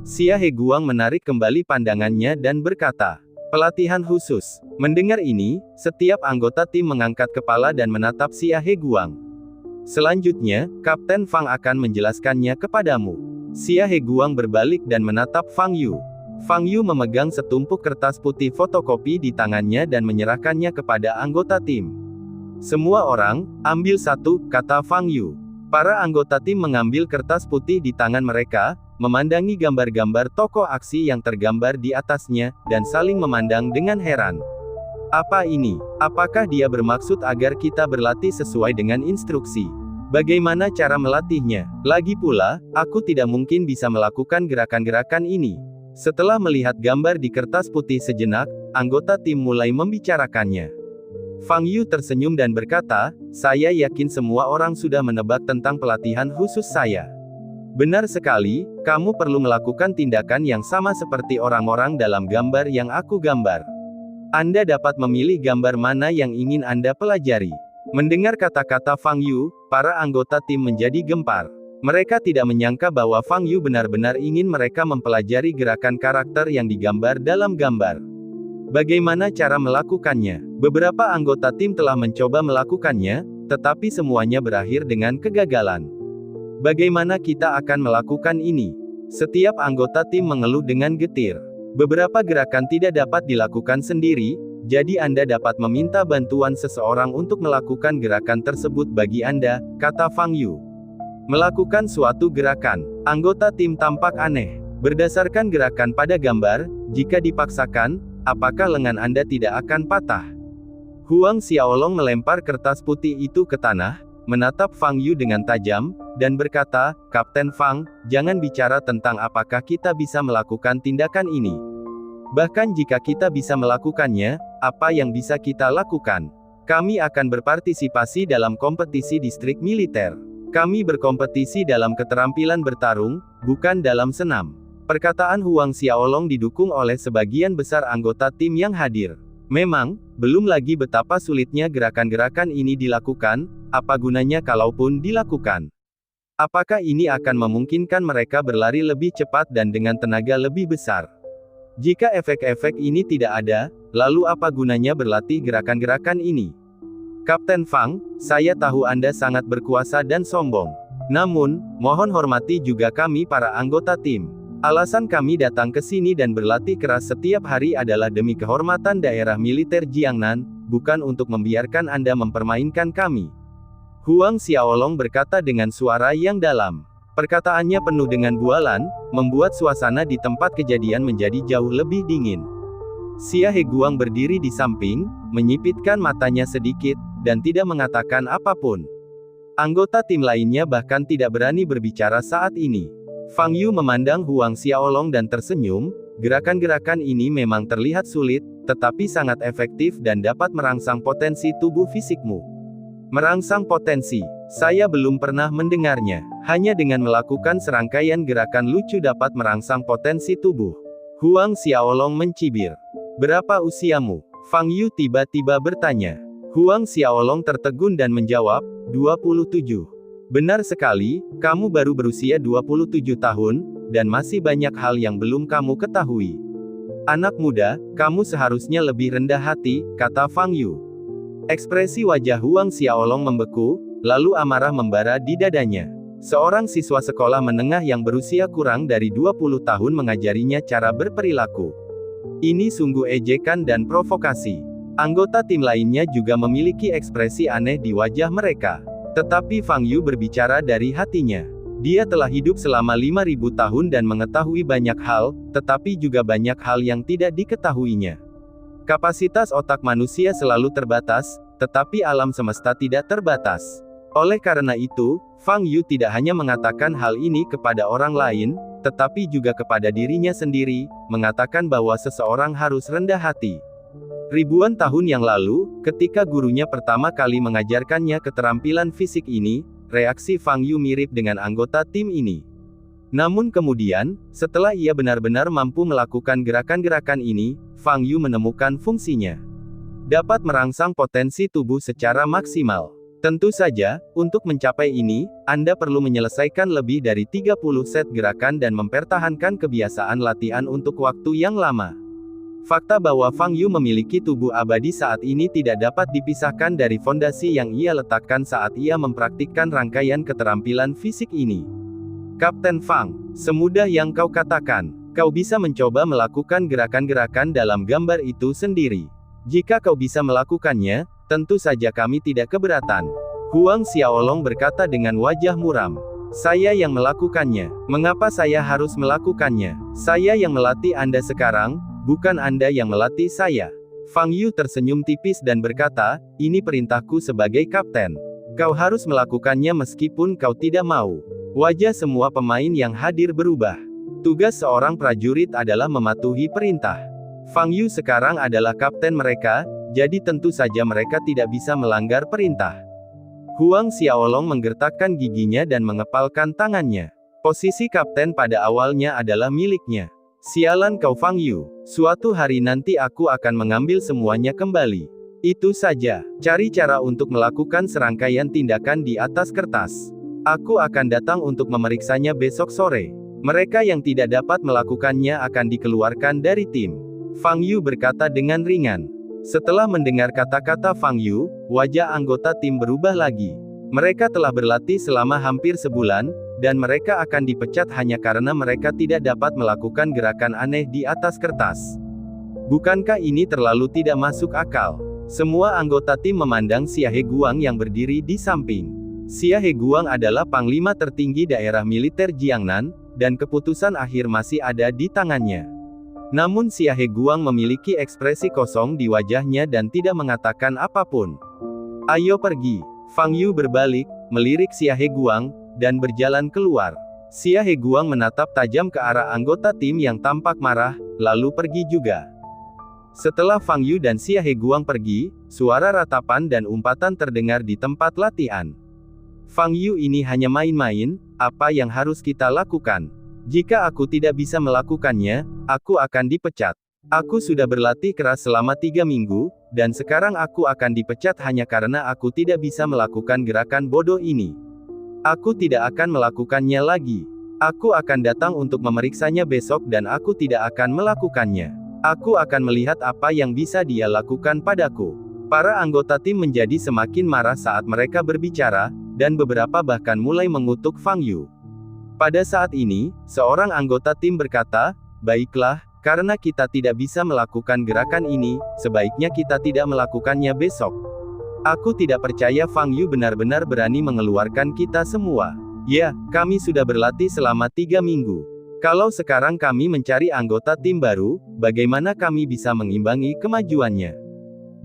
[SPEAKER 1] Xia Heguang menarik kembali pandangannya dan berkata, pelatihan khusus. Mendengar ini, setiap anggota tim mengangkat kepala dan menatap Xia Heguang. Selanjutnya, Kapten Fang akan menjelaskannya kepadamu. Xia Heguang berbalik dan menatap Fang Yu. Fang Yu memegang setumpuk kertas putih fotokopi di tangannya dan menyerahkannya kepada anggota tim. Semua orang, ambil satu, kata Fang Yu. Para anggota tim mengambil kertas putih di tangan mereka, memandangi gambar-gambar tokoh aksi yang tergambar di atasnya, dan saling memandang dengan heran. Apa ini? Apakah dia bermaksud agar kita berlatih sesuai dengan instruksi? Bagaimana cara melatihnya? Lagi pula, aku tidak mungkin bisa melakukan gerakan-gerakan ini. Setelah melihat gambar di kertas putih sejenak, anggota tim mulai membicarakannya. Fang Yu tersenyum dan berkata, "Saya yakin semua orang sudah menebak tentang pelatihan khusus saya. Benar sekali, kamu perlu melakukan tindakan yang sama seperti orang-orang dalam gambar yang aku gambar. Anda dapat memilih gambar mana yang ingin Anda pelajari." Mendengar kata-kata Fang Yu, para anggota tim menjadi gempar. Mereka tidak menyangka bahwa Fang Yu benar-benar ingin mereka mempelajari gerakan karakter yang digambar dalam gambar. Bagaimana cara melakukannya? Beberapa anggota tim telah mencoba melakukannya, tetapi semuanya berakhir dengan kegagalan. Bagaimana kita akan melakukan ini? Setiap anggota tim mengeluh dengan getir. Beberapa gerakan tidak dapat dilakukan sendiri, jadi Anda dapat meminta bantuan seseorang untuk melakukan gerakan tersebut bagi Anda, kata Fang Yu. Melakukan suatu gerakan. Anggota tim tampak aneh. Berdasarkan gerakan pada gambar, jika dipaksakan, apakah lengan Anda tidak akan patah? Huang Xiaolong melempar kertas putih itu ke tanah, menatap Fang Yu dengan tajam, dan berkata, "Kapten Fang, jangan bicara tentang apakah kita bisa melakukan tindakan ini. Bahkan jika kita bisa melakukannya, apa yang bisa kita lakukan? Kami akan berpartisipasi dalam kompetisi distrik militer. Kami berkompetisi dalam keterampilan bertarung, bukan dalam senam." Perkataan Huang Xiaolong didukung oleh sebagian besar anggota tim yang hadir. Memang, belum lagi betapa sulitnya gerakan-gerakan ini dilakukan, apa gunanya kalaupun dilakukan? Apakah ini akan memungkinkan mereka berlari lebih cepat dan dengan tenaga lebih besar? Jika efek-efek ini tidak ada, lalu apa gunanya berlatih gerakan-gerakan ini? Kapten Fang, saya tahu Anda sangat berkuasa dan sombong. Namun, mohon hormati juga kami para anggota tim. Alasan kami datang ke sini dan berlatih keras setiap hari adalah demi kehormatan daerah militer Jiangnan, bukan untuk membiarkan Anda mempermainkan kami. Huang Xiaolong berkata dengan suara yang dalam. Perkataannya penuh dengan bualan, membuat suasana di tempat kejadian menjadi jauh lebih dingin. Xia Heguang berdiri di samping, menyipitkan matanya sedikit, dan tidak mengatakan apapun. Anggota tim lainnya bahkan tidak berani berbicara saat ini. Fang Yu memandang Huang Xiaolong dan tersenyum, gerakan-gerakan ini memang terlihat sulit, tetapi sangat efektif dan dapat merangsang potensi tubuh fisikmu. Merangsang potensi. Saya belum pernah mendengarnya. Hanya dengan melakukan serangkaian gerakan lucu dapat merangsang potensi tubuh. Huang Xiaolong mencibir. Berapa usiamu? Fang Yu tiba-tiba bertanya. Huang Xiaolong tertegun dan menjawab, 27. Benar sekali, kamu baru berusia 27 tahun, dan masih banyak hal yang belum kamu ketahui. Anak muda, kamu seharusnya lebih rendah hati, kata Fang Yu. Ekspresi wajah Huang Xiaolong membeku, lalu amarah membara di dadanya. Seorang siswa sekolah menengah yang berusia kurang dari 20 tahun mengajarinya cara berperilaku. Ini sungguh ejekan dan provokasi. Anggota tim lainnya juga memiliki ekspresi aneh di wajah mereka. Tetapi Fang Yu berbicara dari hatinya. Dia telah hidup selama 5.000 tahun dan mengetahui banyak hal, tetapi juga banyak hal yang tidak diketahuinya. Kapasitas otak manusia selalu terbatas, tetapi alam semesta tidak terbatas. Oleh karena itu, Fang Yu tidak hanya mengatakan hal ini kepada orang lain, tetapi juga kepada dirinya sendiri, mengatakan bahwa seseorang harus rendah hati. Ribuan tahun yang lalu, ketika gurunya pertama kali mengajarkannya keterampilan fisik ini, reaksi Fang Yu mirip dengan anggota tim ini. Namun kemudian, setelah ia benar-benar mampu melakukan gerakan-gerakan ini, Fang Yu menemukan fungsinya. Dapat merangsang potensi tubuh secara maksimal. Tentu saja, untuk mencapai ini, Anda perlu menyelesaikan lebih dari 30 set gerakan dan mempertahankan kebiasaan latihan untuk waktu yang lama. Fakta bahwa Fang Yu memiliki tubuh abadi saat ini tidak dapat dipisahkan dari fondasi yang ia letakkan saat ia mempraktikkan rangkaian keterampilan fisik ini. Kapten Fang, semudah yang kau katakan, kau bisa mencoba melakukan gerakan-gerakan dalam gambar itu sendiri. Jika kau bisa melakukannya, tentu saja kami tidak keberatan. Huang Xiaolong berkata dengan wajah muram. Saya yang melakukannya. Mengapa saya harus melakukannya? Saya yang melatih Anda sekarang, bukan Anda yang melatih saya. Fang Yu tersenyum tipis dan berkata, ini perintahku sebagai kapten. Kau harus melakukannya meskipun kau tidak mau. Wajah semua pemain yang hadir berubah. Tugas seorang prajurit adalah mematuhi perintah. Fang Yu sekarang adalah kapten mereka, jadi tentu saja mereka tidak bisa melanggar perintah. Huang Xiaolong menggertakkan giginya dan mengepalkan tangannya. Posisi kapten pada awalnya adalah miliknya. Sialan kau Fang Yu. Suatu hari nanti aku akan mengambil semuanya kembali. Itu saja. Cari cara untuk melakukan serangkaian tindakan di atas kertas. Aku akan datang untuk memeriksanya besok sore. Mereka yang tidak dapat melakukannya akan dikeluarkan dari tim. Fang Yu berkata dengan ringan. Setelah mendengar kata-kata Fang Yu, wajah anggota tim berubah lagi. Mereka telah berlatih selama hampir sebulan, dan mereka akan dipecat hanya karena mereka tidak dapat melakukan gerakan aneh di atas kertas. Bukankah ini terlalu tidak masuk akal? Semua anggota tim memandang Xia Heguang yang berdiri di samping. Xia Heguang adalah panglima tertinggi daerah militer Jiangnan, dan keputusan akhir masih ada di tangannya. Namun Xia Heguang memiliki ekspresi kosong di wajahnya dan tidak mengatakan apapun. Ayo pergi. Fang Yu berbalik, melirik Xia Heguang, dan berjalan keluar. Xia Heguang menatap tajam ke arah anggota tim yang tampak marah, lalu pergi juga. Setelah Fang Yu dan Xia Heguang pergi, suara ratapan dan umpatan terdengar di tempat latihan. Fang Yu ini hanya main-main, apa yang harus kita lakukan? Jika aku tidak bisa melakukannya, aku akan dipecat. Aku sudah berlatih keras selama 3 minggu, dan sekarang aku akan dipecat hanya karena aku tidak bisa melakukan gerakan bodoh ini. Aku tidak akan melakukannya lagi. Aku akan datang untuk memeriksanya besok dan aku tidak akan melakukannya. Aku akan melihat apa yang bisa dia lakukan padaku. Para anggota tim menjadi semakin marah saat mereka berbicara, dan beberapa bahkan mulai mengutuk Fang Yu. Pada saat ini, seorang anggota tim berkata, baiklah, karena kita tidak bisa melakukan gerakan ini, sebaiknya kita tidak melakukannya besok. Aku tidak percaya Fang Yu benar-benar berani mengeluarkan kita semua. Ya, kami sudah berlatih selama 3 minggu. Kalau sekarang kami mencari anggota tim baru, bagaimana kami bisa mengimbangi kemajuannya?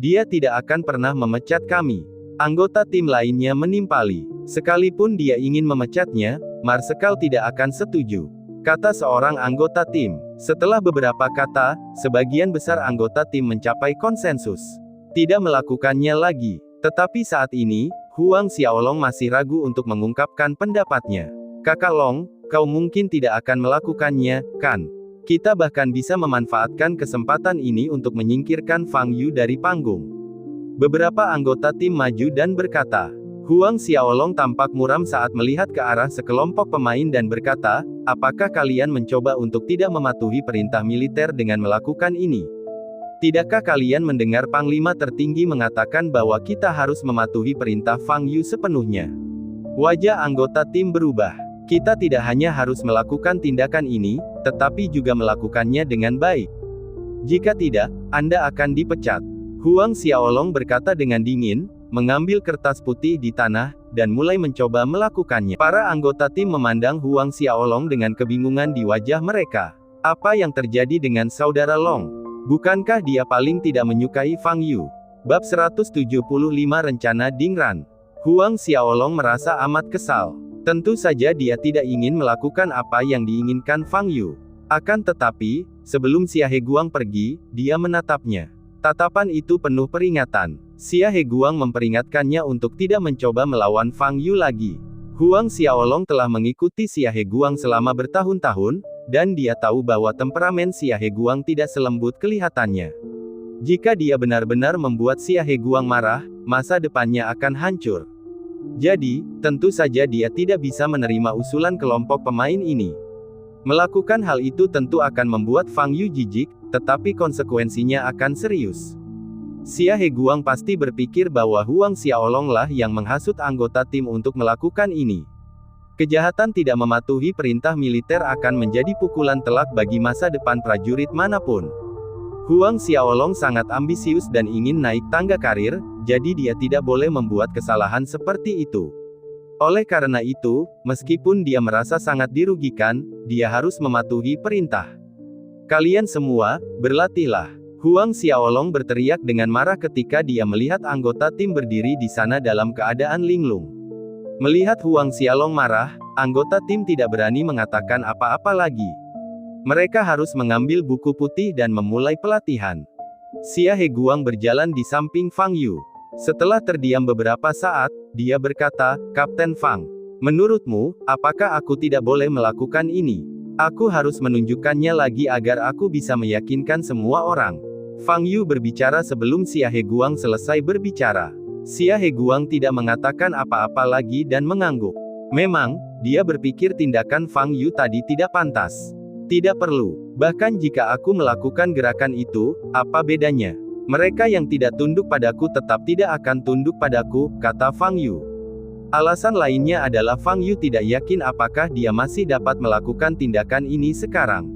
[SPEAKER 1] Dia tidak akan pernah memecat kami. Anggota tim lainnya menimpali. Sekalipun dia ingin memecatnya, Marsekal tidak akan setuju. Kata seorang anggota tim. Setelah beberapa kata, sebagian besar anggota tim mencapai konsensus. Tidak melakukannya lagi. Tetapi saat ini, Huang Xiaolong masih ragu untuk mengungkapkan pendapatnya. Kakak Long, kau mungkin tidak akan melakukannya, kan? Kita bahkan bisa memanfaatkan kesempatan ini untuk menyingkirkan Fang Yu dari panggung. Beberapa anggota tim maju dan berkata. Huang Xiaolong tampak muram saat melihat ke arah sekelompok pemain dan berkata, apakah kalian mencoba untuk tidak mematuhi perintah militer dengan melakukan ini? Tidakkah kalian mendengar Panglima tertinggi mengatakan bahwa kita harus mematuhi perintah Fang Yu sepenuhnya? Wajah anggota tim berubah. Kita tidak hanya harus melakukan tindakan ini, tetapi juga melakukannya dengan baik. Jika tidak, Anda akan dipecat. Huang Xiaolong berkata dengan dingin, mengambil kertas putih di tanah, dan mulai mencoba melakukannya. Para anggota tim memandang Huang Xiaolong dengan kebingungan di wajah mereka. Apa yang terjadi dengan saudara Long? Bukankah dia paling tidak menyukai Fang Yu? Bab 175 Rencana Dingran. Huang Xiaolong merasa amat kesal. Tentu saja dia tidak ingin melakukan apa yang diinginkan Fang Yu. Akan tetapi, sebelum Xia Heguang pergi, dia menatapnya. Tatapan itu penuh peringatan. Xia Heguang memperingatkannya untuk tidak mencoba melawan Fang Yu lagi. Huang Xiaolong telah mengikuti Xia Heguang selama bertahun-tahun, dan dia tahu bahwa temperamen Xia Heguang tidak selembut kelihatannya. Jika dia benar-benar membuat Xia Heguang marah, masa depannya akan hancur. Jadi, tentu saja dia tidak bisa menerima usulan kelompok pemain ini. Melakukan hal itu tentu akan membuat Fang Yu jijik, tetapi konsekuensinya akan serius. Xia Heguang pasti berpikir bahwa Huang Xiaolong lah yang menghasut anggota tim untuk melakukan ini. Kejahatan tidak mematuhi perintah militer akan menjadi pukulan telak bagi masa depan prajurit manapun. Huang Xiaolong sangat ambisius dan ingin naik tangga karir, jadi dia tidak boleh membuat kesalahan seperti itu. Oleh karena itu, meskipun dia merasa sangat dirugikan, dia harus mematuhi perintah. Kalian semua, berlatihlah. Huang Xiaolong berteriak dengan marah ketika dia melihat anggota tim berdiri di sana dalam keadaan linglung. Melihat Huang Xiaolong marah, anggota tim tidak berani mengatakan apa-apa lagi. Mereka harus mengambil buku putih dan memulai pelatihan. Xia Heguang berjalan di samping Fang Yu. Setelah terdiam beberapa saat, dia berkata, "Kapten Fang, menurutmu, apakah aku tidak boleh melakukan ini? Aku harus menunjukkannya lagi agar aku bisa meyakinkan semua orang." Fang Yu berbicara sebelum Xia Heguang selesai berbicara. Xia Heguang tidak mengatakan apa-apa lagi dan mengangguk. Memang, dia berpikir tindakan Fang Yu tadi tidak pantas. Tidak perlu. Bahkan jika aku melakukan gerakan itu, apa bedanya? Mereka yang tidak tunduk padaku tetap tidak akan tunduk padaku, kata Fang Yu. Alasan lainnya adalah Fang Yu tidak yakin apakah dia masih dapat melakukan tindakan ini sekarang.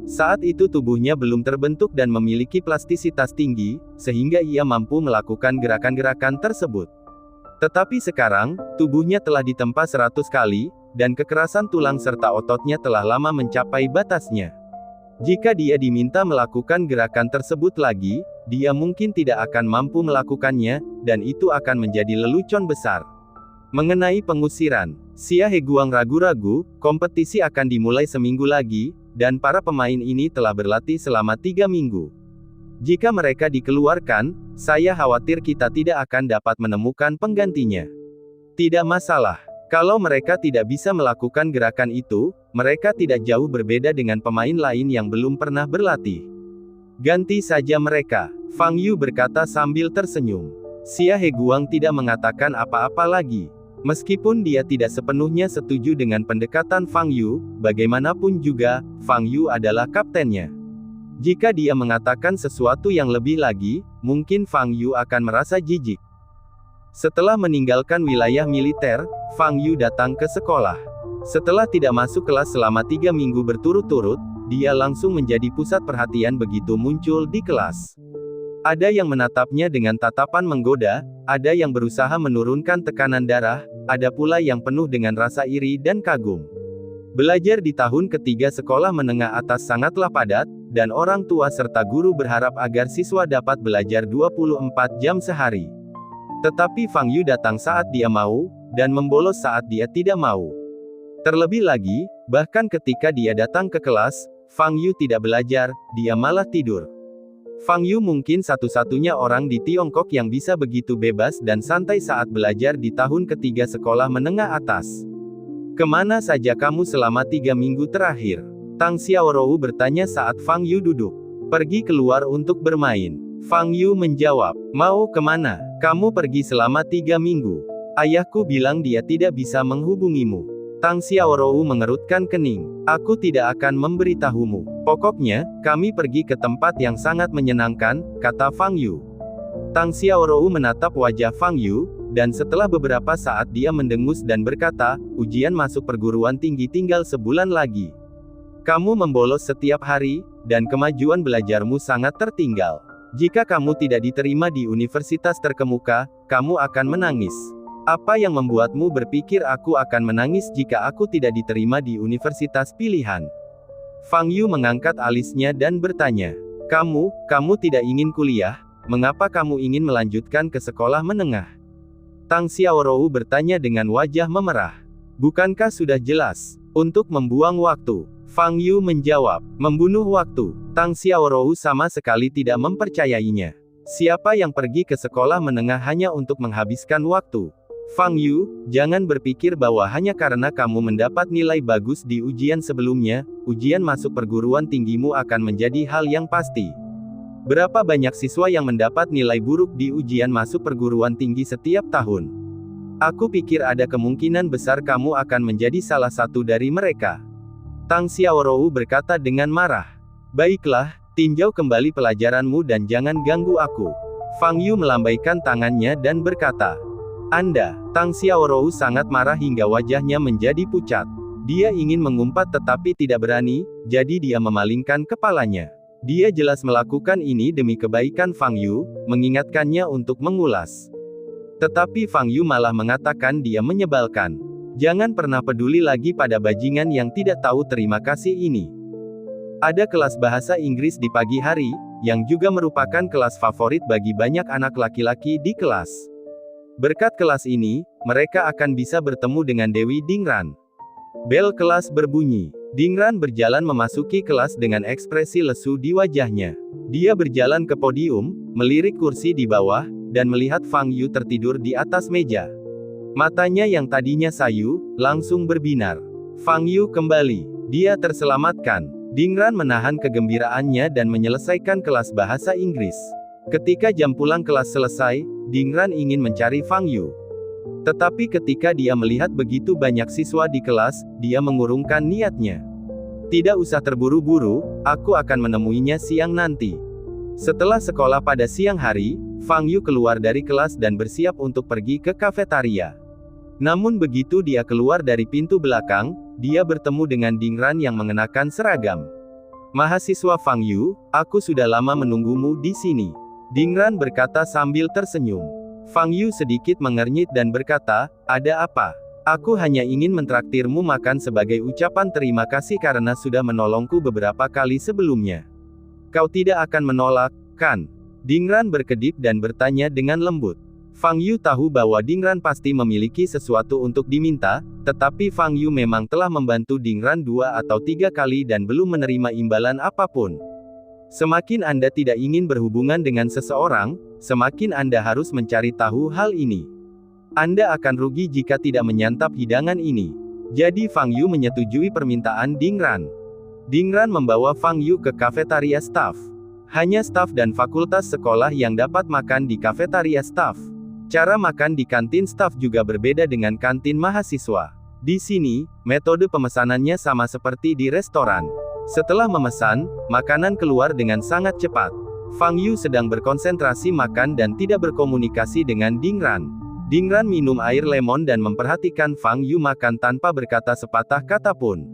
[SPEAKER 1] Saat itu tubuhnya belum terbentuk dan memiliki plastisitas tinggi, sehingga ia mampu melakukan gerakan-gerakan tersebut. Tetapi sekarang, tubuhnya telah ditempa 100 kali, dan kekerasan tulang serta ototnya telah lama mencapai batasnya. Jika dia diminta melakukan gerakan tersebut lagi, dia mungkin tidak akan mampu melakukannya, dan itu akan menjadi lelucon besar. Mengenai pengusiran, Xia Heguang ragu-ragu, kompetisi akan dimulai seminggu lagi, dan para pemain ini telah berlatih selama 3 minggu. Jika mereka dikeluarkan, saya khawatir kita tidak akan dapat menemukan penggantinya. Tidak masalah. Kalau mereka tidak bisa melakukan gerakan itu, mereka tidak jauh berbeda dengan pemain lain yang belum pernah berlatih. Ganti saja mereka, Fang Yu berkata sambil tersenyum. Xia Heguang tidak mengatakan apa-apa lagi. Meskipun dia tidak sepenuhnya setuju dengan pendekatan Fang Yu, bagaimanapun juga, Fang Yu adalah kaptennya. Jika dia mengatakan sesuatu yang lebih lagi, mungkin Fang Yu akan merasa jijik. Setelah meninggalkan wilayah militer, Fang Yu datang ke sekolah. Setelah tidak masuk kelas selama 3 minggu berturut-turut, dia langsung menjadi pusat perhatian begitu muncul di kelas. Ada yang menatapnya dengan tatapan menggoda, ada yang berusaha menurunkan tekanan darah, ada pula yang penuh dengan rasa iri dan kagum. Belajar di tahun ketiga sekolah menengah atas sangatlah padat, dan orang tua serta guru berharap agar siswa dapat belajar 24 jam sehari. Tetapi Fang Yu datang saat dia mau, dan membolos saat dia tidak mau. Terlebih lagi, bahkan ketika dia datang ke kelas, Fang Yu tidak belajar, dia malah tidur. Fang Yu mungkin satu-satunya orang di Tiongkok yang bisa begitu bebas dan santai saat belajar di tahun ketiga sekolah menengah atas. "Kemana saja kamu selama 3 minggu terakhir?" Tang Xiaorou bertanya saat Fang Yu duduk. "Pergi keluar untuk bermain." Fang Yu menjawab, "Mau kemana? Kamu pergi selama 3 minggu. Ayahku bilang dia tidak bisa menghubungimu." Tang Xiaorou mengerutkan kening. "Aku tidak akan memberitahumu. Pokoknya, kami pergi ke tempat yang sangat menyenangkan," kata Fang Yu. Tang Xiaorou menatap wajah Fang Yu, dan setelah beberapa saat dia mendengus dan berkata, "Ujian masuk perguruan tinggi tinggal sebulan lagi. Kamu membolos setiap hari, dan kemajuan belajarmu sangat tertinggal. Jika kamu tidak diterima di universitas terkemuka, kamu akan menangis. Apa yang membuatmu berpikir aku akan menangis jika aku tidak diterima di universitas pilihan?" Fang Yu mengangkat alisnya dan bertanya, Kamu tidak ingin kuliah? Mengapa kamu ingin melanjutkan ke sekolah menengah?" Tang Xiaorou bertanya dengan wajah memerah. "Bukankah sudah jelas? Untuk membuang waktu." Fang Yu menjawab, "Membunuh waktu." Tang Xiaorou sama sekali tidak mempercayainya. Siapa yang pergi ke sekolah menengah hanya untuk menghabiskan waktu? Fang Yu, jangan berpikir bahwa hanya karena kamu mendapat nilai bagus di ujian sebelumnya, ujian masuk perguruan tinggimu akan menjadi hal yang pasti. Berapa banyak siswa yang mendapat nilai buruk di ujian masuk perguruan tinggi setiap tahun? Aku pikir ada kemungkinan besar kamu akan menjadi salah satu dari mereka. Tang Xiaorou berkata dengan marah. "Baiklah, tinjau kembali pelajaranmu dan jangan ganggu aku." Fang Yu melambaikan tangannya dan berkata, "Anda." Tang Xiaorou sangat marah hingga wajahnya menjadi pucat. Dia ingin mengumpat tetapi tidak berani, jadi dia memalingkan kepalanya. Dia jelas melakukan ini demi kebaikan Fang Yu, mengingatkannya untuk mengulas. Tetapi Fang Yu malah mengatakan dia menyebalkan. Jangan pernah peduli lagi pada bajingan yang tidak tahu terima kasih ini. Ada kelas bahasa Inggris di pagi hari, yang juga merupakan kelas favorit bagi banyak anak laki-laki di kelas. Berkat kelas ini, mereka akan bisa bertemu dengan Dewi Dingran. Bel kelas berbunyi. Dingran berjalan memasuki kelas dengan ekspresi lesu di wajahnya. Dia berjalan ke podium, melirik kursi di bawah, dan melihat Fang Yu tertidur di atas meja. Matanya yang tadinya sayu, langsung berbinar. Fang Yu kembali. Dia terselamatkan. Dingran menahan kegembiraannya dan menyelesaikan kelas bahasa Inggris. Ketika jam pulang kelas selesai, Dingran ingin mencari Fang Yu. Tetapi ketika dia melihat begitu banyak siswa di kelas, dia mengurungkan niatnya. Tidak usah terburu-buru, aku akan menemuinya siang nanti. Setelah sekolah pada siang hari, Fang Yu keluar dari kelas dan bersiap untuk pergi ke kafetaria. Namun begitu dia keluar dari pintu belakang, dia bertemu dengan Dingran yang mengenakan seragam. Mahasiswa Fang Yu, aku sudah lama menunggumu di sini. Dingran berkata sambil tersenyum. Fang Yu sedikit mengernyit dan berkata, ada apa? Aku hanya ingin mentraktirmu makan sebagai ucapan terima kasih karena sudah menolongku beberapa kali sebelumnya. Kau tidak akan menolak, kan? Dingran berkedip dan bertanya dengan lembut. Fang Yu tahu bahwa Dingran pasti memiliki sesuatu untuk diminta, tetapi Fang Yu memang telah membantu Dingran 2 atau 3 kali dan belum menerima imbalan apapun. Semakin Anda tidak ingin berhubungan dengan seseorang, semakin Anda harus mencari tahu hal ini. Anda akan rugi jika tidak menyantap hidangan ini. Jadi Fang Yu menyetujui permintaan Dingran. Dingran membawa Fang Yu ke kafetaria staf. Hanya staf dan fakultas sekolah yang dapat makan di kafetaria staf. Cara makan di kantin staf juga berbeda dengan kantin mahasiswa. Di sini, metode pemesanannya sama seperti di restoran. Setelah memesan, makanan keluar dengan sangat cepat. Fang Yu sedang berkonsentrasi makan dan tidak berkomunikasi dengan Dingran. Dingran minum air lemon dan memperhatikan Fang Yu makan tanpa berkata sepatah kata pun.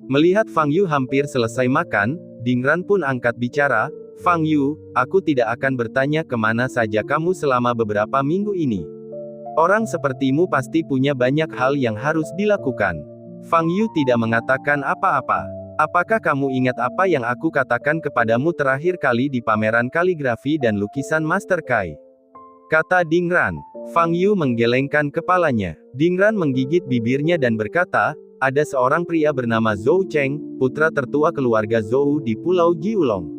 [SPEAKER 1] Melihat Fang Yu hampir selesai makan, Dingran pun angkat bicara, Fang Yu, aku tidak akan bertanya kemana saja kamu selama beberapa minggu ini. Orang sepertimu pasti punya banyak hal yang harus dilakukan. Fang Yu tidak mengatakan apa-apa. Apakah kamu ingat apa yang aku katakan kepadamu terakhir kali di pameran kaligrafi dan lukisan Master Kai? Kata Dingran. Fang Yu menggelengkan kepalanya. Dingran menggigit bibirnya dan berkata, ada seorang pria bernama Zhou Cheng, putra tertua keluarga Zhou di Pulau Jiulong.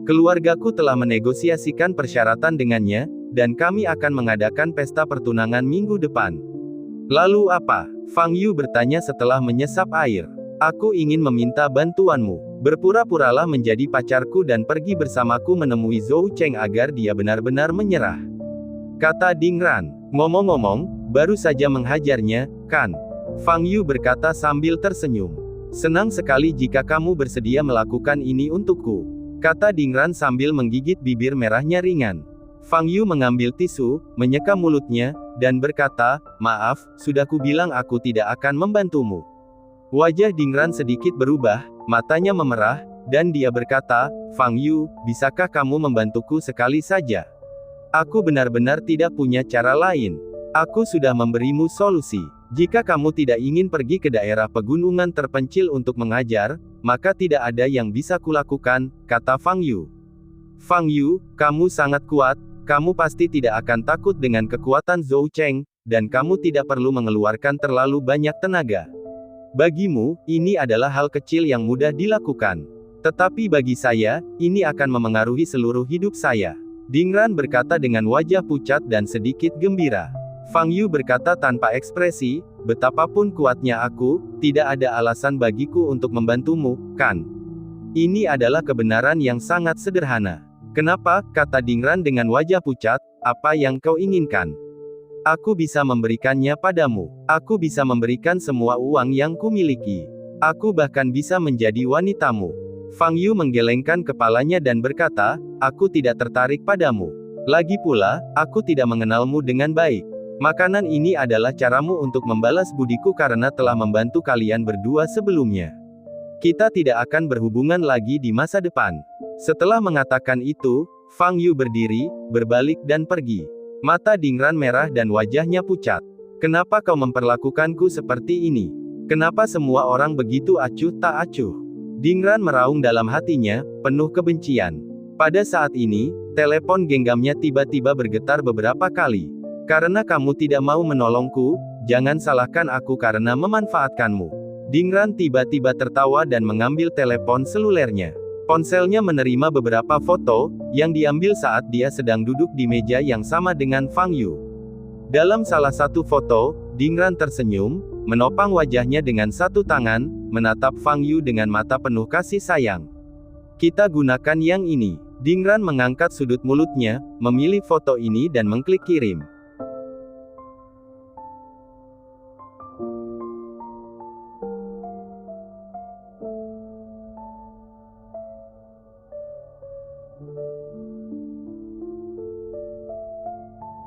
[SPEAKER 1] Keluargaku telah menegosiasikan persyaratan dengannya, dan kami akan mengadakan pesta pertunangan minggu depan. Lalu apa? Fang Yu bertanya setelah menyesap air. Aku ingin meminta bantuanmu. Berpura-puralah menjadi pacarku dan pergi bersamaku menemui Zhou Cheng agar dia benar-benar menyerah. Kata Dingran. Ngomong-ngomong, baru saja menghajarnya, kan? Fang Yu berkata sambil tersenyum. Senang sekali jika kamu bersedia melakukan ini untukku. Kata Dingran sambil menggigit bibir merahnya ringan. Fang Yu mengambil tisu, menyeka mulutnya, dan berkata, maaf, sudah kubilang aku tidak akan membantumu. Wajah Dingran sedikit berubah, matanya memerah, dan dia berkata, Fang Yu, bisakah kamu membantuku sekali saja? Aku benar-benar tidak punya cara lain. Aku sudah memberimu solusi. Jika kamu tidak ingin pergi ke daerah pegunungan terpencil untuk mengajar, maka tidak ada yang bisa kulakukan, kata Fang Yu. Fang Yu, kamu sangat kuat, kamu pasti tidak akan takut dengan kekuatan Zhou Cheng, dan kamu tidak perlu mengeluarkan terlalu banyak tenaga. Bagimu, ini adalah hal kecil yang mudah dilakukan. Tetapi bagi saya, ini akan memengaruhi seluruh hidup saya. Dingran berkata dengan wajah pucat dan sedikit gembira. Fang Yu berkata tanpa ekspresi, betapapun kuatnya aku, tidak ada alasan bagiku untuk membantumu, kan? Ini adalah kebenaran yang sangat sederhana. Kenapa, kata Dingran dengan wajah pucat, apa yang kau inginkan? Aku bisa memberikannya padamu. Aku bisa memberikan semua uang yang kumiliki. Aku bahkan bisa menjadi wanitamu. Fang Yu menggelengkan kepalanya dan berkata, aku tidak tertarik padamu. Lagi pula, aku tidak mengenalmu dengan baik. Makanan ini adalah caramu untuk membalas budiku karena telah membantu kalian berdua sebelumnya. Kita tidak akan berhubungan lagi di masa depan. Setelah mengatakan itu, Fang Yu berdiri, berbalik dan pergi. Mata Dingran merah dan wajahnya pucat. Kenapa kau memperlakukanku seperti ini? Kenapa semua orang begitu acuh tak acuh? Dingran meraung dalam hatinya, penuh kebencian. Pada saat ini, telepon genggamnya tiba-tiba bergetar beberapa kali. Karena kamu tidak mau menolongku, jangan salahkan aku karena memanfaatkanmu. Dingran tiba-tiba tertawa dan mengambil telepon selulernya. Ponselnya menerima beberapa foto, yang diambil saat dia sedang duduk di meja yang sama dengan Fang Yu. Dalam salah satu foto, Dingran tersenyum, menopang wajahnya dengan satu tangan, menatap Fang Yu dengan mata penuh kasih sayang. Kita gunakan yang ini. Dingran mengangkat sudut mulutnya, memilih foto ini dan mengklik kirim.